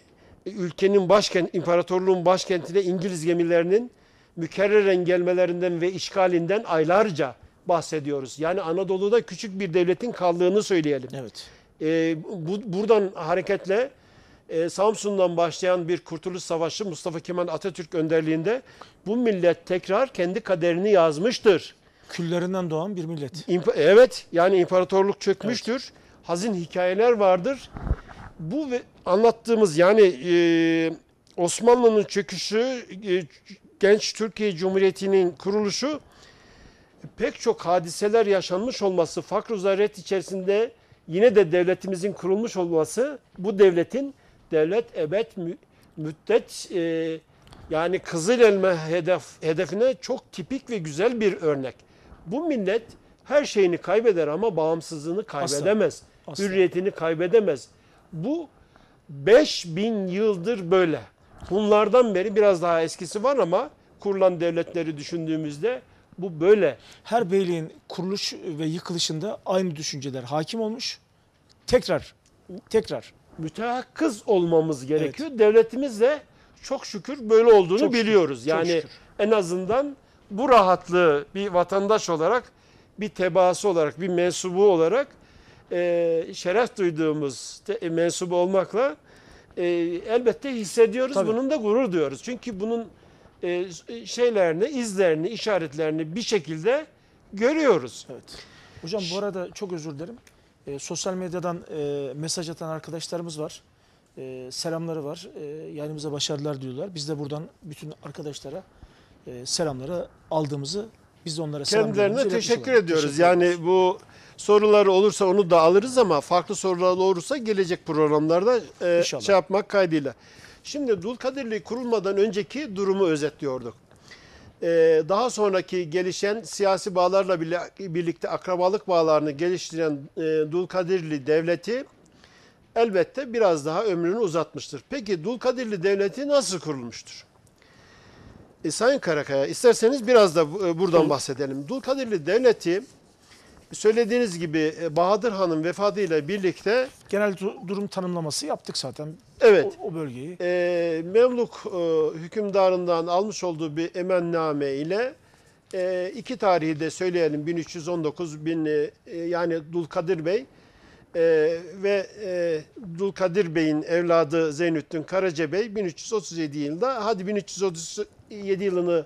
ülkenin imparatorluğun başkentine İngiliz gemilerinin mükerreren gelmelerinden ve işgalinden aylarca bahsediyoruz. Yani Anadolu'da küçük bir devletin kaldığını söyleyelim. Evet. Buradan hareketle Samsun'dan başlayan bir kurtuluş savaşı Mustafa Kemal Atatürk önderliğinde bu millet tekrar kendi kaderini yazmıştır. Küllerinden doğan bir millet. Evet, yani imparatorluk çökmüştür. Evet. Hazin hikayeler vardır. Bu anlattığımız, yani Osmanlı'nın çöküşü, genç Türkiye Cumhuriyeti'nin kuruluşu, pek çok hadiseler yaşanmış olması, fakr-ı zaruret içerisinde yine de devletimizin kurulmuş olması, bu devletin devlet ebed müddet yani kızıl elma hedefine çok tipik ve güzel bir örnek. Bu millet her şeyini kaybeder ama bağımsızlığını kaybedemez. Asla. Hürriyetini kaybedemez. Bu 5000 yıldır böyle. Bunlardan beri biraz daha eskisi var ama kurulan devletleri düşündüğümüzde bu böyle. Her beyliğin kuruluş ve yıkılışında aynı düşünceler hakim olmuş. Tekrar Mütehakkız olmamız gerekiyor. Evet. Devletimiz de çok şükür böyle olduğunu çok biliyoruz. Şükür, yani en azından bu rahatlığı bir vatandaş olarak, bir tebaası olarak, bir mensubu olarak şeref duyduğumuz mensubu olmakla elbette hissediyoruz. Tabii. Bunun da gurur duyuyoruz. Çünkü bunun şeylerini, izlerini, işaretlerini bir şekilde görüyoruz. Evet. Hocam bu arada çok özür dilerim. Sosyal medyadan mesaj atan arkadaşlarımız var. Selamları var. Yayınımıza başarılar diyorlar. Biz de buradan bütün arkadaşlara selamları aldığımızı, biz de onlara selam Kendilerine verdiğimizi teşekkür iletmiş ediyoruz. Teşekkür Yani ediyoruz. bu soruları olursa onu da alırız ama farklı sorular olursa gelecek programlarda İnşallah. şey yapmak kaydıyla. Şimdi Dulkadirli kurulmadan önceki durumu özetliyorduk. Daha sonraki gelişen siyasi bağlarla birlikte akrabalık bağlarını geliştiren Dulkadirli Devleti elbette biraz daha ömrünü uzatmıştır. Peki Dulkadirli Devleti nasıl kurulmuştur? Sayın Karakaya, isterseniz biraz da buradan bahsedelim. Dulkadirli Devleti, söylediğiniz gibi Bahadır Han'ın vefatıyla birlikte Genel durum tanımlaması yaptık zaten. evet, O bölgeyi. Memluk hükümdarından almış olduğu bir emenname ile iki tarihi de söyleyelim. 1319 yani Dulkadir Bey ve Dulkadir Bey'in evladı Zeynüddin Karaca Bey 1337 yılında, hadi 1337 yılını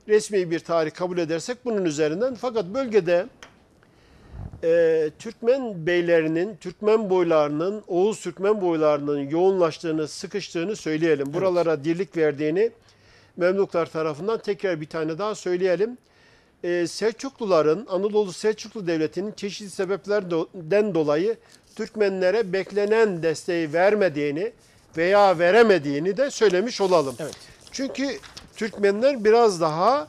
resmi bir tarih kabul edersek bunun üzerinden, fakat bölgede Türkmen beylerinin, Türkmen boylarının, Oğuz Türkmen boylarının yoğunlaştığını, sıkıştığını söyleyelim. Evet. Buralara dirlik verdiğini Memluklar tarafından tekrar bir tane daha söyleyelim. Selçukluların, Anadolu Selçuklu Devleti'nin çeşitli sebeplerden dolayı Türkmenlere beklenen desteği vermediğini veya veremediğini de söylemiş olalım. Evet. Çünkü Türkmenler biraz daha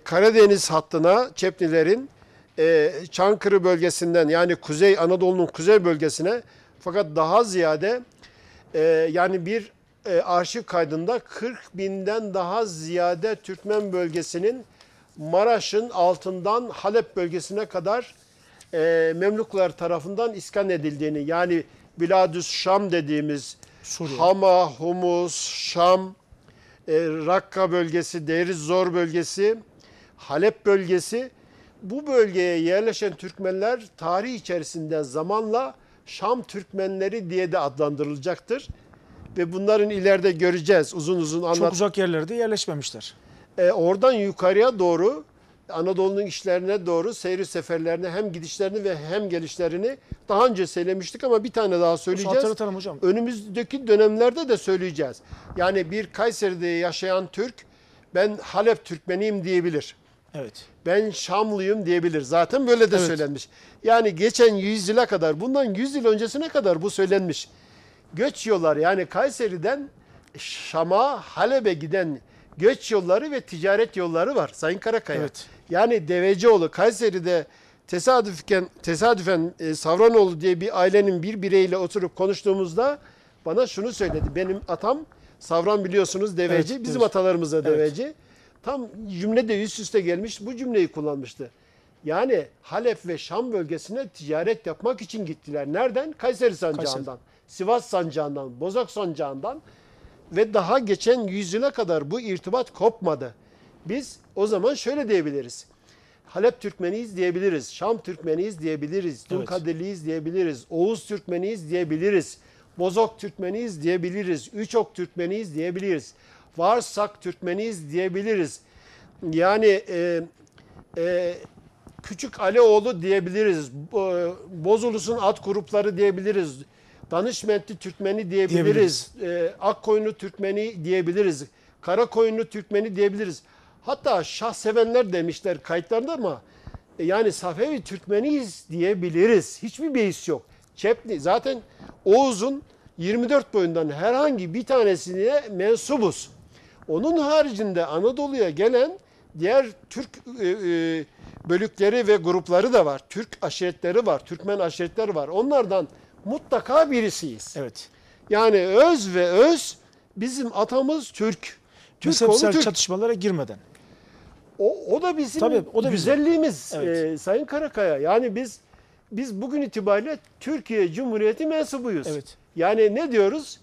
Karadeniz hattına, Çepnilerin Çankırı bölgesinden, yani Kuzey Anadolu'nun kuzey bölgesine, fakat daha ziyade yani bir arşiv kaydında 40 binden daha ziyade Türkmen bölgesinin Maraş'ın altından Halep bölgesine kadar Memluklar tarafından iskan edildiğini, yani Biladüs Şam dediğimiz Suriye. Hama, Humus, Şam, Rakka bölgesi, Deir Zor bölgesi, Halep bölgesi, bu bölgeye yerleşen Türkmenler tarih içerisinde zamanla Şam Türkmenleri diye de adlandırılacaktır. Ve bunların ileride göreceğiz, uzun uzun Çok uzak yerlerde yerleşmemişler. Oradan yukarıya doğru, Anadolu'nun işlerine doğru seyir seferlerini, hem gidişlerini ve hem gelişlerini daha önce söylemiştik ama bir tane daha söyleyeceğiz. Hatırlatalım hocam. Önümüzdeki dönemlerde de söyleyeceğiz. Yani bir Kayseri'de yaşayan Türk, ben Halep Türkmeniyim diyebilir. Evet. Ben Şamlıyım diyebilir. Zaten böyle de Evet. söylenmiş. Yani geçen yüzyıla kadar, bundan 100 yıl öncesine kadar bu söylenmiş. Göç yolları, yani Kayseri'den Şam'a, Halep'e giden göç yolları ve ticaret yolları var Sayın Karakaya. Evet. Yani Devecioğlu Kayseri'de tesadüfen Savranoğlu diye bir ailenin bir bireyiyle oturup konuştuğumuzda bana şunu söyledi. Benim atam Savran, biliyorsunuz, deveci. Evet, Bizim evet. atalarımız da Evet. deveci. Tam cümle de üst üste gelmiş. Bu cümleyi kullanmıştı. Yani Halep ve Şam bölgesine ticaret yapmak için gittiler. Nereden? Kayseri sancağından, Sivas sancağından, Bozok sancağından ve daha geçen yüzyıla kadar bu irtibat kopmadı. Biz o zaman şöyle diyebiliriz. Halep Türkmeniyiz diyebiliriz, Şam Türkmeniyiz diyebiliriz, Evet. Dulkadirliyiz diyebiliriz, Oğuz Türkmeniyiz diyebiliriz, Bozok Türkmeniyiz diyebiliriz, Üçok Türkmeniyiz diyebiliriz, Varsak Türkmeniyiz diyebiliriz. Yani Küçük Alioğlu diyebiliriz, Bozulus'un at grupları diyebiliriz, Danışmentli Türkmeni diyebiliriz, Akkoyunlu Türkmeni diyebiliriz, Karakoyunlu Türkmeni diyebiliriz. Hatta Şahsevenler demişler kayıtlarında ama yani Safevi Türkmeniyiz diyebiliriz. Hiçbir beis yok. Çepni zaten Oğuz'un 24 boyundan herhangi bir tanesine mensubuz. Onun haricinde Anadolu'ya gelen diğer Türk bölükleri ve grupları da var. Türk aşiretleri var, Türkmen aşiretleri var. Onlardan mutlaka birisiyiz. Evet. Yani öz ve öz bizim atamız Türk. Türk oğlu Mezhepsel Türk. çatışmalara girmeden. O da bizim Tabii, o da bizim. güzelliğimiz Evet. Sayın Karakaya. Yani biz bugün itibariyle Türkiye Cumhuriyeti mensubuyuz. Evet. Yani ne diyoruz?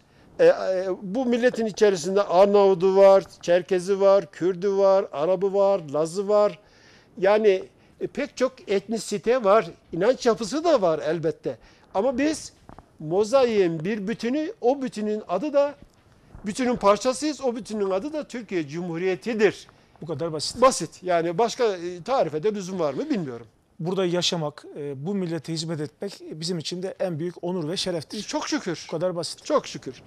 Bu milletin içerisinde Arnavudu var, Çerkezi var, Kürdü var, Arabı var, Lazı var. Yani pek çok etnisite var. İnanç yapısı da var elbette. Ama biz mozaiğin bir bütünü, o bütünün adı da, bütünün parçasıyız. O bütünün adı da Türkiye Cumhuriyeti'dir. Bu kadar basit. Basit. Yani başka tarife de lüzum var mı bilmiyorum. Burada yaşamak, bu millete hizmet etmek bizim için de en büyük onur ve şereftir. Çok şükür. Bu kadar basit. Çok şükür.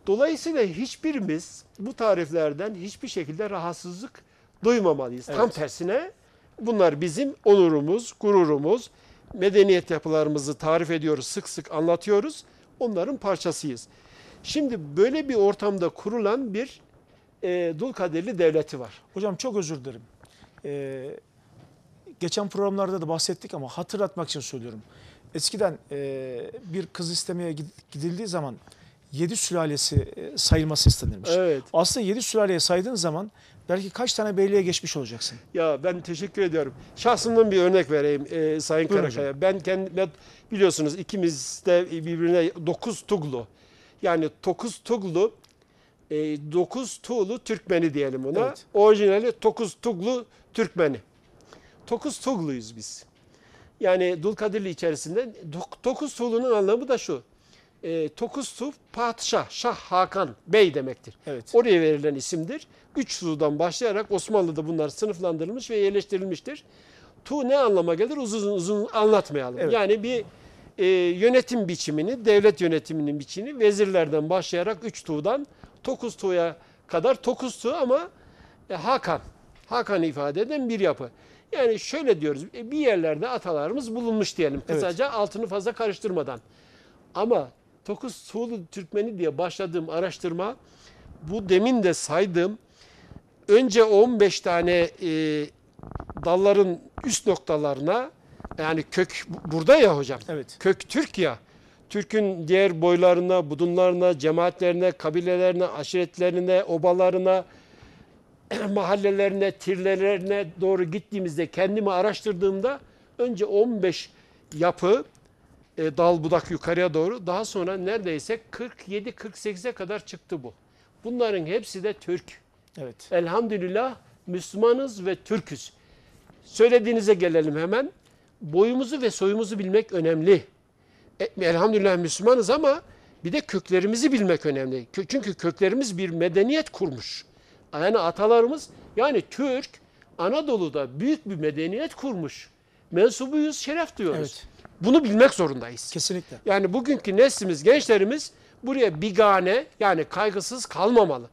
Dolayısıyla hiçbirimiz bu tariflerden hiçbir şekilde rahatsızlık duymamalıyız. Evet. Tam tersine bunlar bizim onurumuz, gururumuz. Medeniyet yapılarımızı tarif ediyoruz, sık sık anlatıyoruz. Onların parçasıyız. Şimdi böyle bir ortamda kurulan bir Dulkadirli Devleti var. Hocam çok özür dilerim. Geçen programlarda da bahsettik ama hatırlatmak için söylüyorum. Eskiden bir kız istemeye gidildiği zaman 7 sülalesi sayılması istenirmiş. Evet. Aslında 7 sülaleye saydığın zaman belki kaç tane beyliğe geçmiş olacaksın. Ya ben teşekkür ediyorum. Şahsımdan bir örnek vereyim Sayın Buyurun Karakaya. Ben biliyorsunuz ikimiz de birbirine 9 Tuglu. Yani 9 Tuglu, 9 Tuğlu Türkmeni diyelim ona. Evet. Orijinali 9 Tuglu Türkmeni. 9 Tugluyuz biz. Yani Dulkadirli içerisinde 9 Tuğlu'nun anlamı da şu. 9 Tuğ padişah, Şah Hakan Bey demektir. Evet. Oraya verilen isimdir. 3 Tuğ'dan başlayarak Osmanlı'da bunlar sınıflandırılmış ve yerleştirilmiştir. Tuğ ne anlama gelir? Uzun uzun anlatmayalım. Evet. Yani bir yönetim biçimini, devlet yönetiminin biçimini vezirlerden başlayarak 3 Tuğ'dan 9 Tuğ'a kadar 9 Tuğ ama Hakan. Hakan ifade eden bir yapı. Yani şöyle diyoruz, bir yerlerde atalarımız bulunmuş diyelim. Evet. Kısaca altını fazla karıştırmadan. Ama 9 Tuğlu Türkmeni diye başladığım araştırma, bu demin de saydığım, önce 15 tane dalların üst noktalarına, yani kök burada ya hocam, Evet. kök Türk ya, Türk'ün diğer boylarına, budunlarına, cemaatlerine, kabilelerine, aşiretlerine, obalarına, mahallelerine, tirlelerine doğru gittiğimizde kendimi araştırdığımda önce 15 yapı, dal budak yukarıya doğru, daha sonra neredeyse 47-48'e kadar çıktı bu. Bunların hepsi de Türk. Evet. Elhamdülillah Müslümanız ve Türküz. Söylediğinize gelelim hemen. Boyumuzu ve soyumuzu bilmek önemli. Elhamdülillah Müslümanız ama bir de köklerimizi bilmek önemli. Çünkü köklerimiz bir medeniyet kurmuş. Yani atalarımız, yani Türk Anadolu'da büyük bir medeniyet kurmuş. Mensubuyuz, şeref duyuyoruz. Evet. Bunu bilmek zorundayız. Kesinlikle. Yani bugünkü neslimiz, gençlerimiz buraya bigane, yani kaygısız kalmamalı.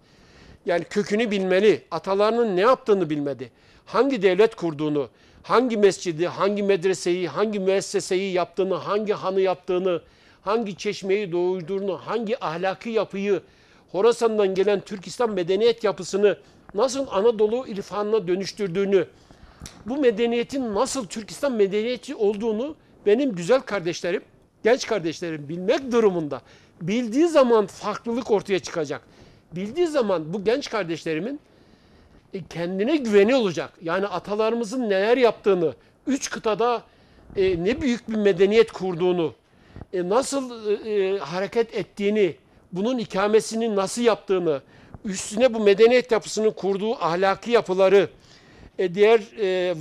Yani kökünü bilmeli, atalarının ne yaptığını bilmeli, hangi devlet kurduğunu, hangi mescidi, hangi medreseyi, hangi müesseseyi yaptığını, hangi hanı yaptığını, hangi çeşmeyi doyurduğunu, hangi ahlaki yapıyı, Horasan'dan gelen Türk İslam medeniyet yapısını nasıl Anadolu irfanına dönüştürdüğünü, bu medeniyetin nasıl Türk İslam medeniyeti olduğunu benim güzel kardeşlerim, genç kardeşlerim bilmek durumunda. Bildiği zaman farklılık ortaya çıkacak. Bildiği zaman bu genç kardeşlerimin kendine güveni olacak. Yani atalarımızın neler yaptığını, 3 kıtada ne büyük bir medeniyet kurduğunu, nasıl hareket ettiğini, bunun ikamesini nasıl yaptığını, üstüne bu medeniyet yapısının kurduğu ahlaki yapıları, diğer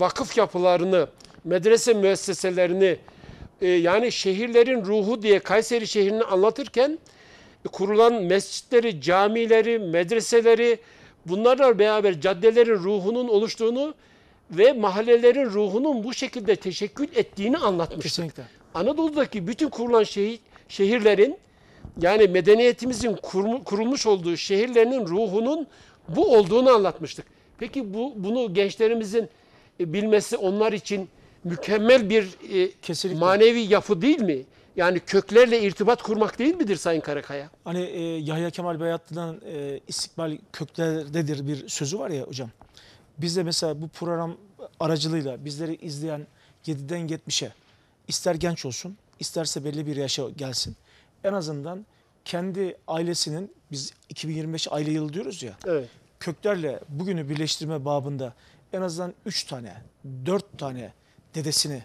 vakıf yapılarını, medrese müesseselerini, yani şehirlerin ruhu diye Kayseri şehrini anlatırken kurulan mescitleri, camileri, medreseleri, bunlarla beraber caddelerin ruhunun oluştuğunu ve mahallelerin ruhunun bu şekilde teşekkül ettiğini anlatmıştık. Kesinlikle. Anadolu'daki bütün kurulan şehirlerin, yani medeniyetimizin kurulmuş olduğu şehirlerinin ruhunun bu olduğunu anlatmıştık. Peki bunu gençlerimizin bilmesi onlar için mükemmel bir Kesinlikle. manevi yapı değil mi? Yani köklerle irtibat kurmak değil midir Sayın Karakaya? Hani Yahya Kemal Beyatlı'nın istikbal köklerdedir bir sözü var ya hocam. Biz de mesela bu program aracılığıyla bizleri izleyen 7'den 70'e ister genç olsun, isterse belli bir yaşa gelsin. En azından kendi ailesinin, biz 2025 aile yılı diyoruz ya, Evet. köklerle bugünü birleştirme babında en azından 3 tane, 4 tane dedesini,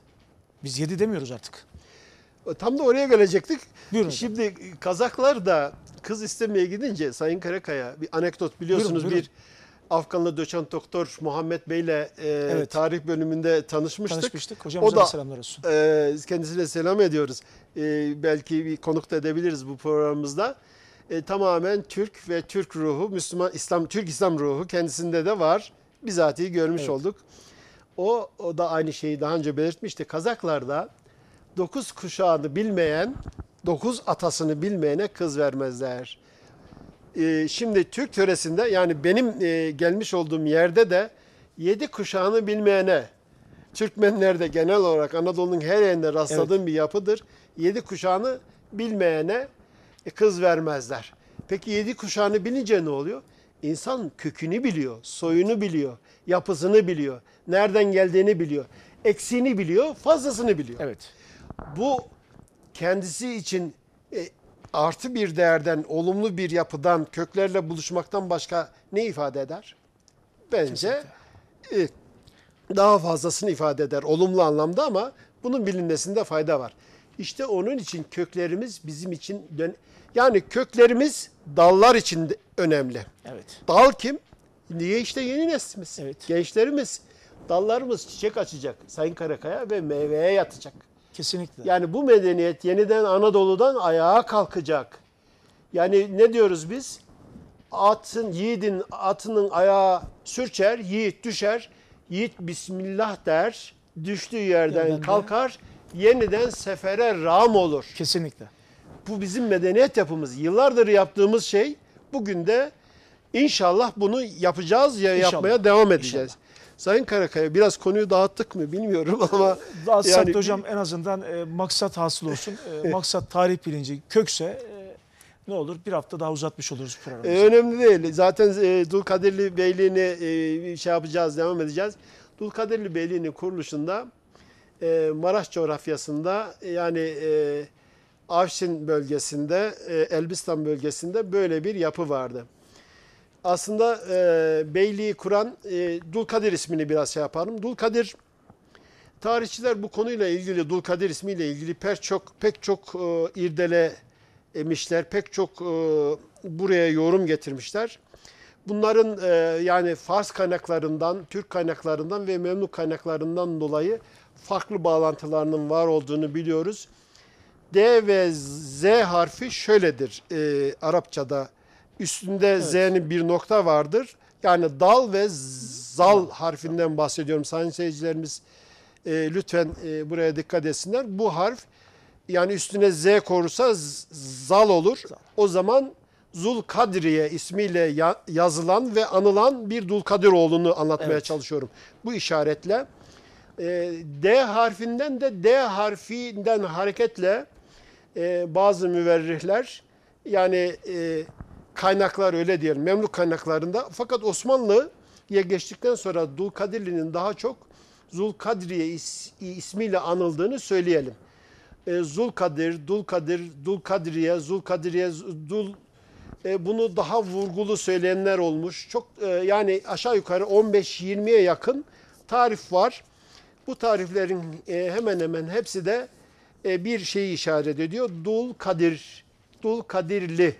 biz 7 demiyoruz artık. Tam da oraya gelecektik. Buyurun hocam. Şimdi Kazaklar da kız istemeye gidince Sayın Karakaya bir anekdot biliyorsunuz, Buyurun. bir Afganlı doçent doktor Muhammed Bey'le Evet. tarih bölümünde tanışmıştık. Hocamıza O da da selamlar olsun. kendisine selam ediyoruz. Belki bir konuk da edebiliriz bu programımızda. Tamamen Türk ve Türk ruhu, Müslüman İslam, Türk İslam ruhu kendisinde de var. bizatihi görmüş Evet. olduk. O da aynı şeyi daha önce belirtmişti. Kazaklarda 9 kuşağını bilmeyen, 9 atasını bilmeyene kız vermezler. Şimdi Türk töresinde, yani benim gelmiş olduğum yerde de 7 kuşağını bilmeyene, Türkmenlerde genel olarak Anadolu'nun her yerinde rastladığım bir yapıdır. 7 kuşağını bilmeyene kız vermezler. Peki 7 kuşağını bilince ne oluyor? İnsan kökünü biliyor, soyunu biliyor, yapısını biliyor, nereden geldiğini biliyor, eksiğini biliyor, fazlasını biliyor. Evet. Bu kendisi için artı bir değerden, olumlu bir yapıdan, köklerle buluşmaktan başka ne ifade eder? Bence daha fazlasını ifade eder olumlu anlamda, ama bunun bilinmesinde fayda var. İşte onun için köklerimiz bizim için yani köklerimiz dallar için de önemli. Evet. Dal kim? Niye? İşte yeni neslimiz, Evet. gençlerimiz, dallarımız çiçek açacak Sayın Karakaya ve meyveye yatacak. Kesinlikle. Yani bu medeniyet yeniden Anadolu'dan ayağa kalkacak. Yani ne diyoruz biz? Yiğidin atının ayağı sürçer, yiğit düşer. Yiğit Bismillah der, düştüğü yerden kalkar, yeniden sefere rağm olur. Kesinlikle. Bu bizim medeniyet yapımız. Yıllardır yaptığımız şey, bugün de inşallah bunu yapacağız ya İnşallah. yapmaya devam edeceğiz. İnşallah. Sayın Karakaya, biraz konuyu dağıttık mı bilmiyorum ama Dağıtsak da hocam en azından maksat hasıl olsun. Maksat tarih bilinci kökse ne olur, bir hafta daha uzatmış oluruz programımızı. önemli değil. Zaten Dulkadirli Beyliğini şey yapacağız, devam edeceğiz. Dulkadirli Beyliği'nin kuruluşunda Maraş coğrafyasında, yani Afşin bölgesinde, Elbistan bölgesinde böyle bir yapı vardı. Aslında beyliği kuran Dulkadir ismini biraz şey yapalım. Dulkadir, tarihçiler bu konuyla ilgili, Dulkadir ismiyle ilgili pek çok irdelemişler, pek çok buraya yorum getirmişler. Bunların yani Fars kaynaklarından, Türk kaynaklarından ve Memlük kaynaklarından dolayı farklı bağlantılarının var olduğunu biliyoruz. D ve Z harfi şöyledir Arapçada. Üstünde Z'nin bir nokta vardır. Yani dal ve zal harfinden bahsediyorum. Sayın seyircilerimiz lütfen buraya dikkat etsinler. Bu harf, yani üstüne Z korursa zal olur. O zaman Zulkadriye ismiyle yazılan ve anılan bir Dulkadiroğlu'nu anlatmaya çalışıyorum. Bu işaretle. D harfinden de D harfinden hareketle bazı müverrihler, yani kaynaklar öyle diyelim, Memlük kaynaklarında, fakat Osmanlı'ya geçtikten sonra Dulkadirli'nin daha çok Zulkadriye ismiyle anıldığını söyleyelim. Zulkadir, Dulkadriye, bunu daha vurgulu söyleyenler olmuş. Çok yani aşağı yukarı 15-20'ye yakın tarif var. Bu tariflerin hemen hemen hepsi de bir şeyi işaret ediyor. Dulkadirli.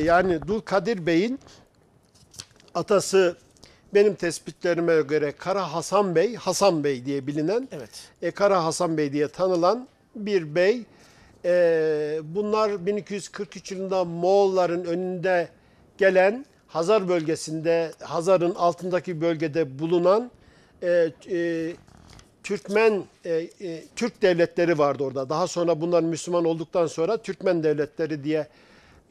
Yani Dulkadir Bey'in atası, benim tespitlerime göre Kara Hasan Bey, Hasan Bey diye bilinen, Kara Hasan Bey diye tanılan bir bey. Bunlar 1243 yılında Moğolların önünde gelen, Hazar bölgesinde, Hazar'ın altındaki bölgede bulunan Türk devletleri vardı orada. Daha sonra bunlar Müslüman olduktan sonra Türkmen devletleri diye,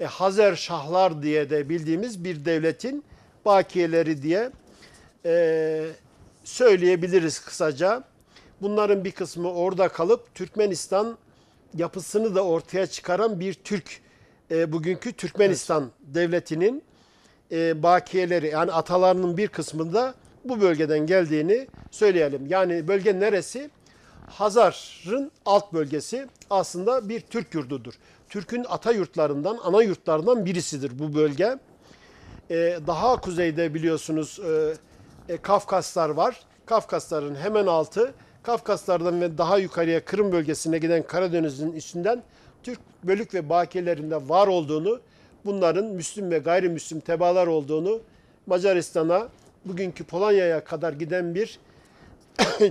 Hazer Şahlar diye de bildiğimiz bir devletin bakiyeleri diye söyleyebiliriz kısaca. Bunların bir kısmı orada kalıp Türkmenistan yapısını da ortaya çıkaran bir bugünkü Türkmenistan devletinin bakiyeleri, yani atalarının bir kısmında bu bölgeden geldiğini söyleyelim. Yani bölge neresi? Hazar'ın alt bölgesi aslında bir Türk yurdudur. Türk'ün ata yurtlarından, ana yurtlarından birisidir bu bölge. Daha kuzeyde biliyorsunuz Kafkaslar var. Kafkasların hemen altı, Kafkaslardan ve daha yukarıya Kırım bölgesine giden Karadeniz'in üstünden Türk bölük ve bakiyelerinde var olduğunu, bunların Müslüm ve gayrimüslim tebalar olduğunu, Macaristan'a, bugünkü Polonya'ya kadar giden bir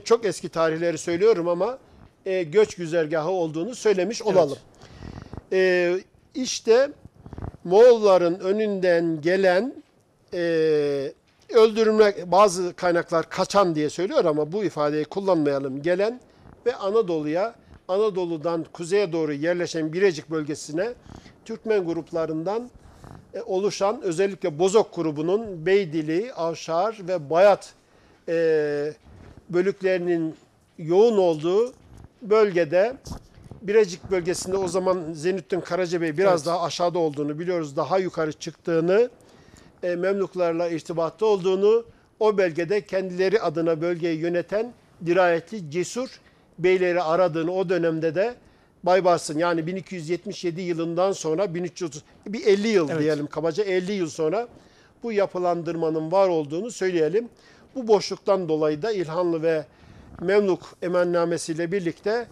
çok eski tarihleri söylüyorum ama göç güzergahı olduğunu söylemiş olalım. İşte Moğolların önünden gelen öldürülmek, bazı kaynaklar kaçan diye söylüyor ama bu ifadeyi kullanmayalım. Gelen ve Anadolu'dan kuzeye doğru yerleşen Birecik bölgesine Türkmen gruplarından oluşan özellikle Bozok grubunun Beydili, Avşar ve Bayat bölüklerinin yoğun olduğu bölgede, Birecik bölgesinde o zaman Zeynettin Karacabey biraz daha aşağıda olduğunu biliyoruz. Daha yukarı çıktığını, Memluklarla irtibatta olduğunu, o bölgede kendileri adına bölgeyi yöneten dirayetli, cesur beyleri aradığını, o dönemde de Baybars'ın yani 1277 yılından sonra 1330, bir 50 yıl diyelim kabaca, 50 yıl sonra bu yapılandırmanın var olduğunu söyleyelim. Bu boşluktan dolayı da İlhanlı ve Memluk emannamesiyle birlikte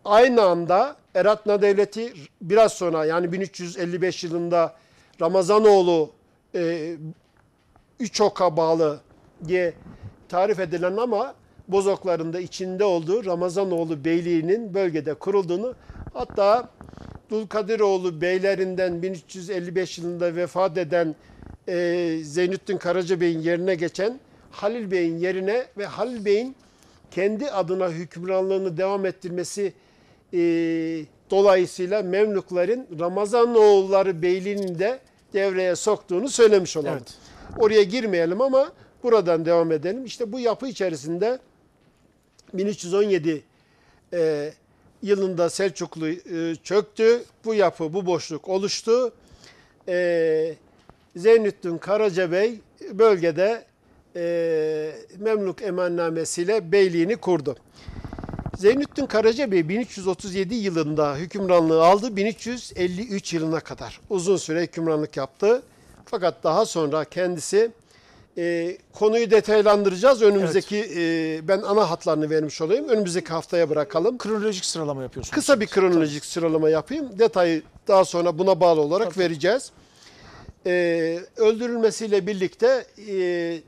aynı anda Eratna Devleti biraz sonra yani 1355 yılında Ramazanoğlu üç oka bağlı diye tarif edilen ama Bozokların da içinde olduğu Ramazanoğlu Beyliği'nin bölgede kurulduğunu, hatta Dulkadiroğlu beylerinden 1355 yılında vefat eden Zeynettin Karacabey'in yerine geçen Halil Bey'in yerine ve Halil Bey'in kendi adına hükümranlığını devam ettirmesi dolayısıyla Memlukların Ramazanoğulları Beyliği'ni de devreye soktuğunu söylemiş olalım. Evet. Oraya girmeyelim ama buradan devam edelim. İşte bu yapı içerisinde 1317 yılında Selçuklu çöktü. Bu yapı, bu boşluk oluştu. Zeynettin Karacabey bölgede Memluk emannamesiyle beyliğini kurdu. Zeynettin Karacabey 1337 yılında hükümranlığı aldı. 1353 yılına kadar uzun süre hükümranlık yaptı. Fakat daha sonra kendisi, konuyu detaylandıracağız. Önümüzdeki ben ana hatlarını vermiş olayım. Önümüzdeki haftaya bırakalım. Kronolojik sıralama yapıyorsunuz. Kısa bir kronolojik sıralama yapayım. Detayı daha sonra buna bağlı olarak vereceğiz. Öldürülmesiyle birlikte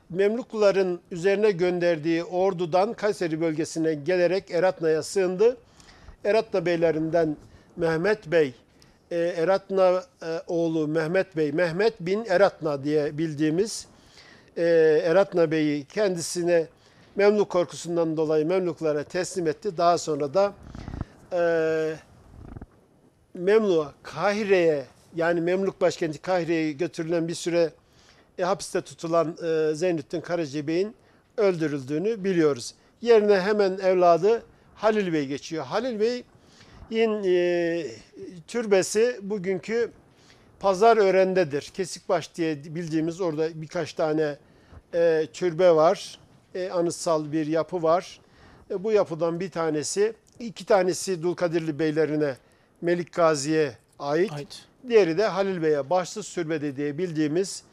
Memlukluların üzerine gönderdiği ordudan Kayseri bölgesine gelerek Eratna'ya sığındı. Eratna beylerinden Mehmet Bey, Eratna oğlu Mehmet Bey, Mehmet bin Eratna diye bildiğimiz Eratna Bey'i kendisine Memluk korkusundan dolayı Memluklara teslim etti. Daha sonra da Memluk'a, Kahire'ye, yani Memluk başkenti Kahire'ye götürülen bir süre hapiste tutulan Zeynettin Karacabey'in öldürüldüğünü biliyoruz. Yerine hemen evladı Halil Bey geçiyor. Halil Bey'in türbesi bugünkü Pazarören'dedir. Kesikbaş diye bildiğimiz orada birkaç tane türbe var. Anıtsal bir yapı var. Bu yapıdan bir tanesi, iki tanesi Dulkadirli beylerine, Melik Gazi'ye ait. Diğeri de Halil Bey'e, Başsız Türbede diye bildiğimiz,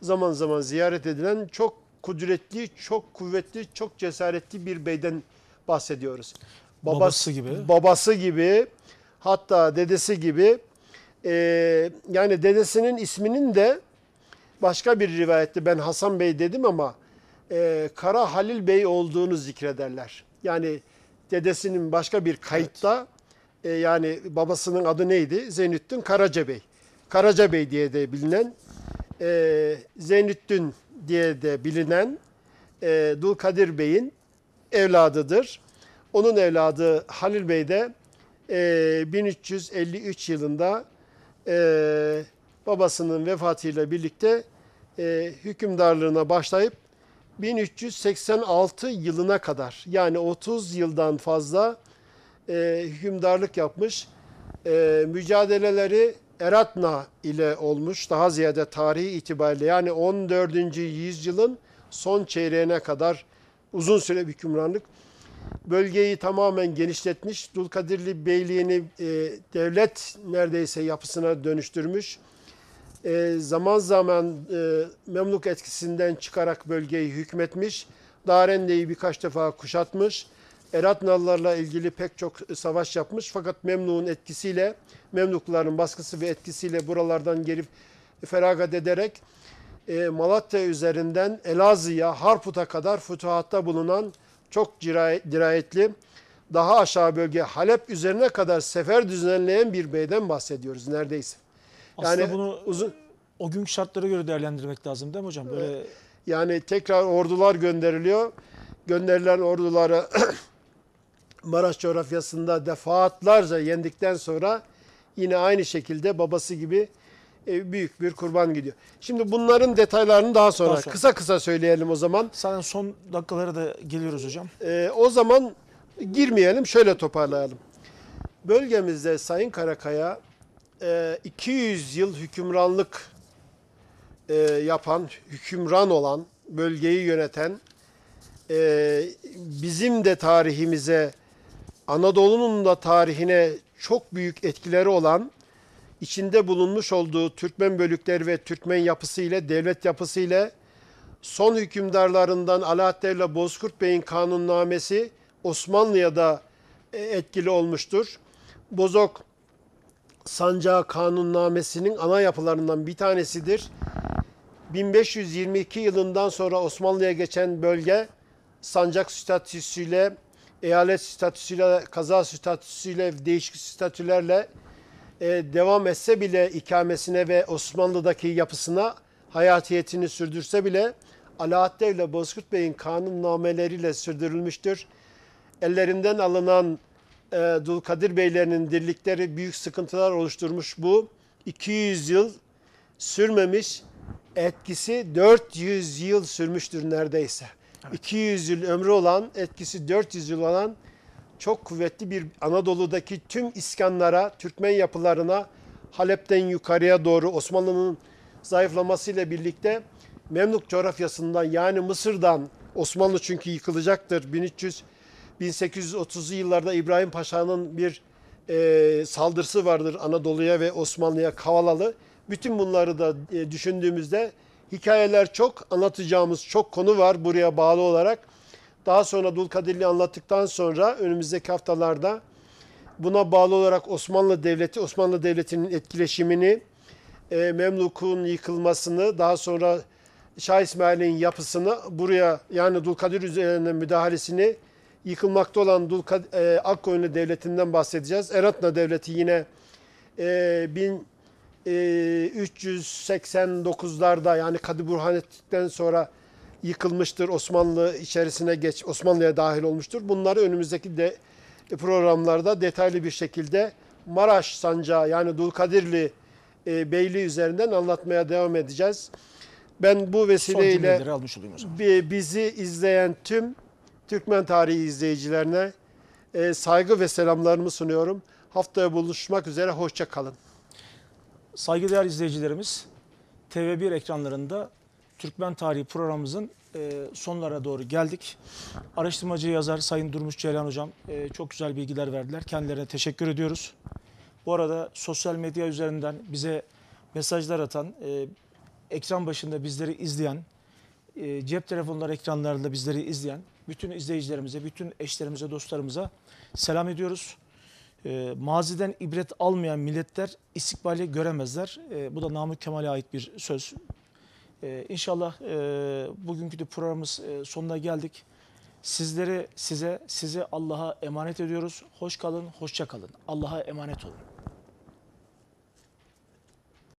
zaman zaman ziyaret edilen çok kudretli, çok kuvvetli, çok cesaretli bir beyden bahsediyoruz. Babası gibi, hatta dedesi gibi. Yani dedesinin isminin de başka bir rivayette ben Hasan Bey dedim ama Kara Halil Bey olduğunu zikrederler. Yani dedesinin başka bir kayıtta yani babasının adı neydi? Zeynettin Karacabey. Karacabey diye de bilinen, Zeynettin diye de bilinen Dulkadir Bey'in evladıdır. Onun evladı Halil Bey de 1353 yılında babasının vefatıyla birlikte hükümdarlığına başlayıp 1386 yılına kadar, yani 30 yıldan fazla hükümdarlık yapmış. Mücadeleleri Eratna ile olmuş. Daha ziyade tarihi itibariyle yani 14. yüzyılın son çeyreğine kadar uzun süre bir hükümranlık. Bölgeyi tamamen genişletmiş. Dulkadirli Beyliğini devlet neredeyse yapısına dönüştürmüş. Zaman zaman Memluk etkisinden çıkarak bölgeyi hükmetmiş. Darende'yi birkaç defa kuşatmış. Eratnalılarla ilgili pek çok savaş yapmış. Fakat Memluk'un etkisiyle, Memlukluların baskısı ve etkisiyle buralardan gelip feragat ederek Malatya üzerinden Elazığ'a, Harput'a kadar fütuhatta bulunan çok dirayetli, daha aşağı bölge Halep üzerine kadar sefer düzenleyen bir beyden bahsediyoruz neredeyse. Aslında Yani bunu o günkü şartlara göre değerlendirmek lazım değil mi hocam? Böyle Yani tekrar ordular gönderiliyor. Gönderilen orduları Maraş coğrafyasında defaatlerce yendikten sonra yine aynı şekilde babası gibi büyük bir kurban gidiyor. Şimdi bunların detaylarını daha sonra kısa kısa söyleyelim o zaman. zaten son dakikalara da geliyoruz hocam. O zaman girmeyelim, şöyle toparlayalım. Bölgemizde Sayın Karakaya 200 yıl hükümranlık yapan, hükümran olan, bölgeyi yöneten, bizim de tarihimize, Anadolu'nun da tarihine çok büyük etkileri olan, içinde bulunmuş olduğu Türkmen bölükleri ve Türkmen yapısı ile, devlet yapısı ile, son hükümdarlarından Alaaddin ile Bozkurt Bey'in kanunnamesi Osmanlı'ya da etkili olmuştur. Bozok Sancağı Kanunnamesi'nin ana yapılarından bir tanesidir. 1522 yılından sonra Osmanlı'ya geçen bölge sancak statüsüyle, eyalet statüsüyle, kaza statüsüyle, değişik statülerle devam etse bile ikamesine ve Osmanlı'daki yapısına hayatiyetini sürdürse bile Alaaddin ile Bozkurt Bey'in kanunnameleriyle sürdürülmüştür. Ellerinden alınan Dulkadir Beylerinin dirlikleri büyük sıkıntılar oluşturmuş. Bu 200 yıl sürmemiş, etkisi 400 yıl sürmüştür neredeyse. Evet. 200 yıl ömrü olan, etkisi 400 yıl olan çok kuvvetli bir Anadolu'daki tüm iskanlara, Türkmen yapılarına, Halep'ten yukarıya doğru Osmanlı'nın zayıflamasıyla birlikte Memlük coğrafyasından, yani Mısır'dan, Osmanlı çünkü yıkılacaktır. 1830'lu yıllarda İbrahim Paşa'nın bir saldırısı vardır Anadolu'ya ve Osmanlı'ya, Kavalalı. Bütün bunları da düşündüğümüzde hikayeler çok, anlatacağımız çok konu var buraya bağlı olarak. Daha sonra Dulkadirli'yi anlattıktan sonra önümüzdeki haftalarda buna bağlı olarak Osmanlı Devleti, Osmanlı Devleti'nin etkileşimini, Memluk'un yıkılmasını, daha sonra Şah İsmail'in yapısını buraya, yani Dulkadir üzerine müdahalesini, yıkılmakta olan Akkoyunlu Devleti'nden bahsedeceğiz. Eratna Devleti yine 1389'larda, yani Kadı Burhanettin'den sonra yıkılmıştır. Osmanlı içerisine Osmanlı'ya dahil olmuştur. Bunları önümüzdeki programlarda detaylı bir şekilde Maraş Sancağı, yani Dulkadirli Beyliği üzerinden anlatmaya devam edeceğiz. Ben bu vesileyle bizi izleyen tüm Türkmen tarihi izleyicilerine saygı ve selamlarımı sunuyorum. Haftaya buluşmak üzere, hoşça kalın. Saygıdeğer izleyicilerimiz, TV1 ekranlarında Türkmen Tarihi programımızın sonlara doğru geldik. Araştırmacı yazar Sayın Durmuş Ceylan Hocam çok güzel bilgiler verdiler. Kendilerine teşekkür ediyoruz. Bu arada sosyal medya üzerinden bize mesajlar atan, ekran başında bizleri izleyen, cep telefonları ekranlarında bizleri izleyen bütün izleyicilerimize, bütün eşlerimize, dostlarımıza selam ediyoruz. Maziden ibret almayan milletler istikbali göremezler. Bu da Namık Kemal'e ait bir söz. İnşallah bugünkü de programımız sonuna geldik. Size Allah'a emanet ediyoruz. Hoş kalın, hoşça kalın. Allah'a emanet olun.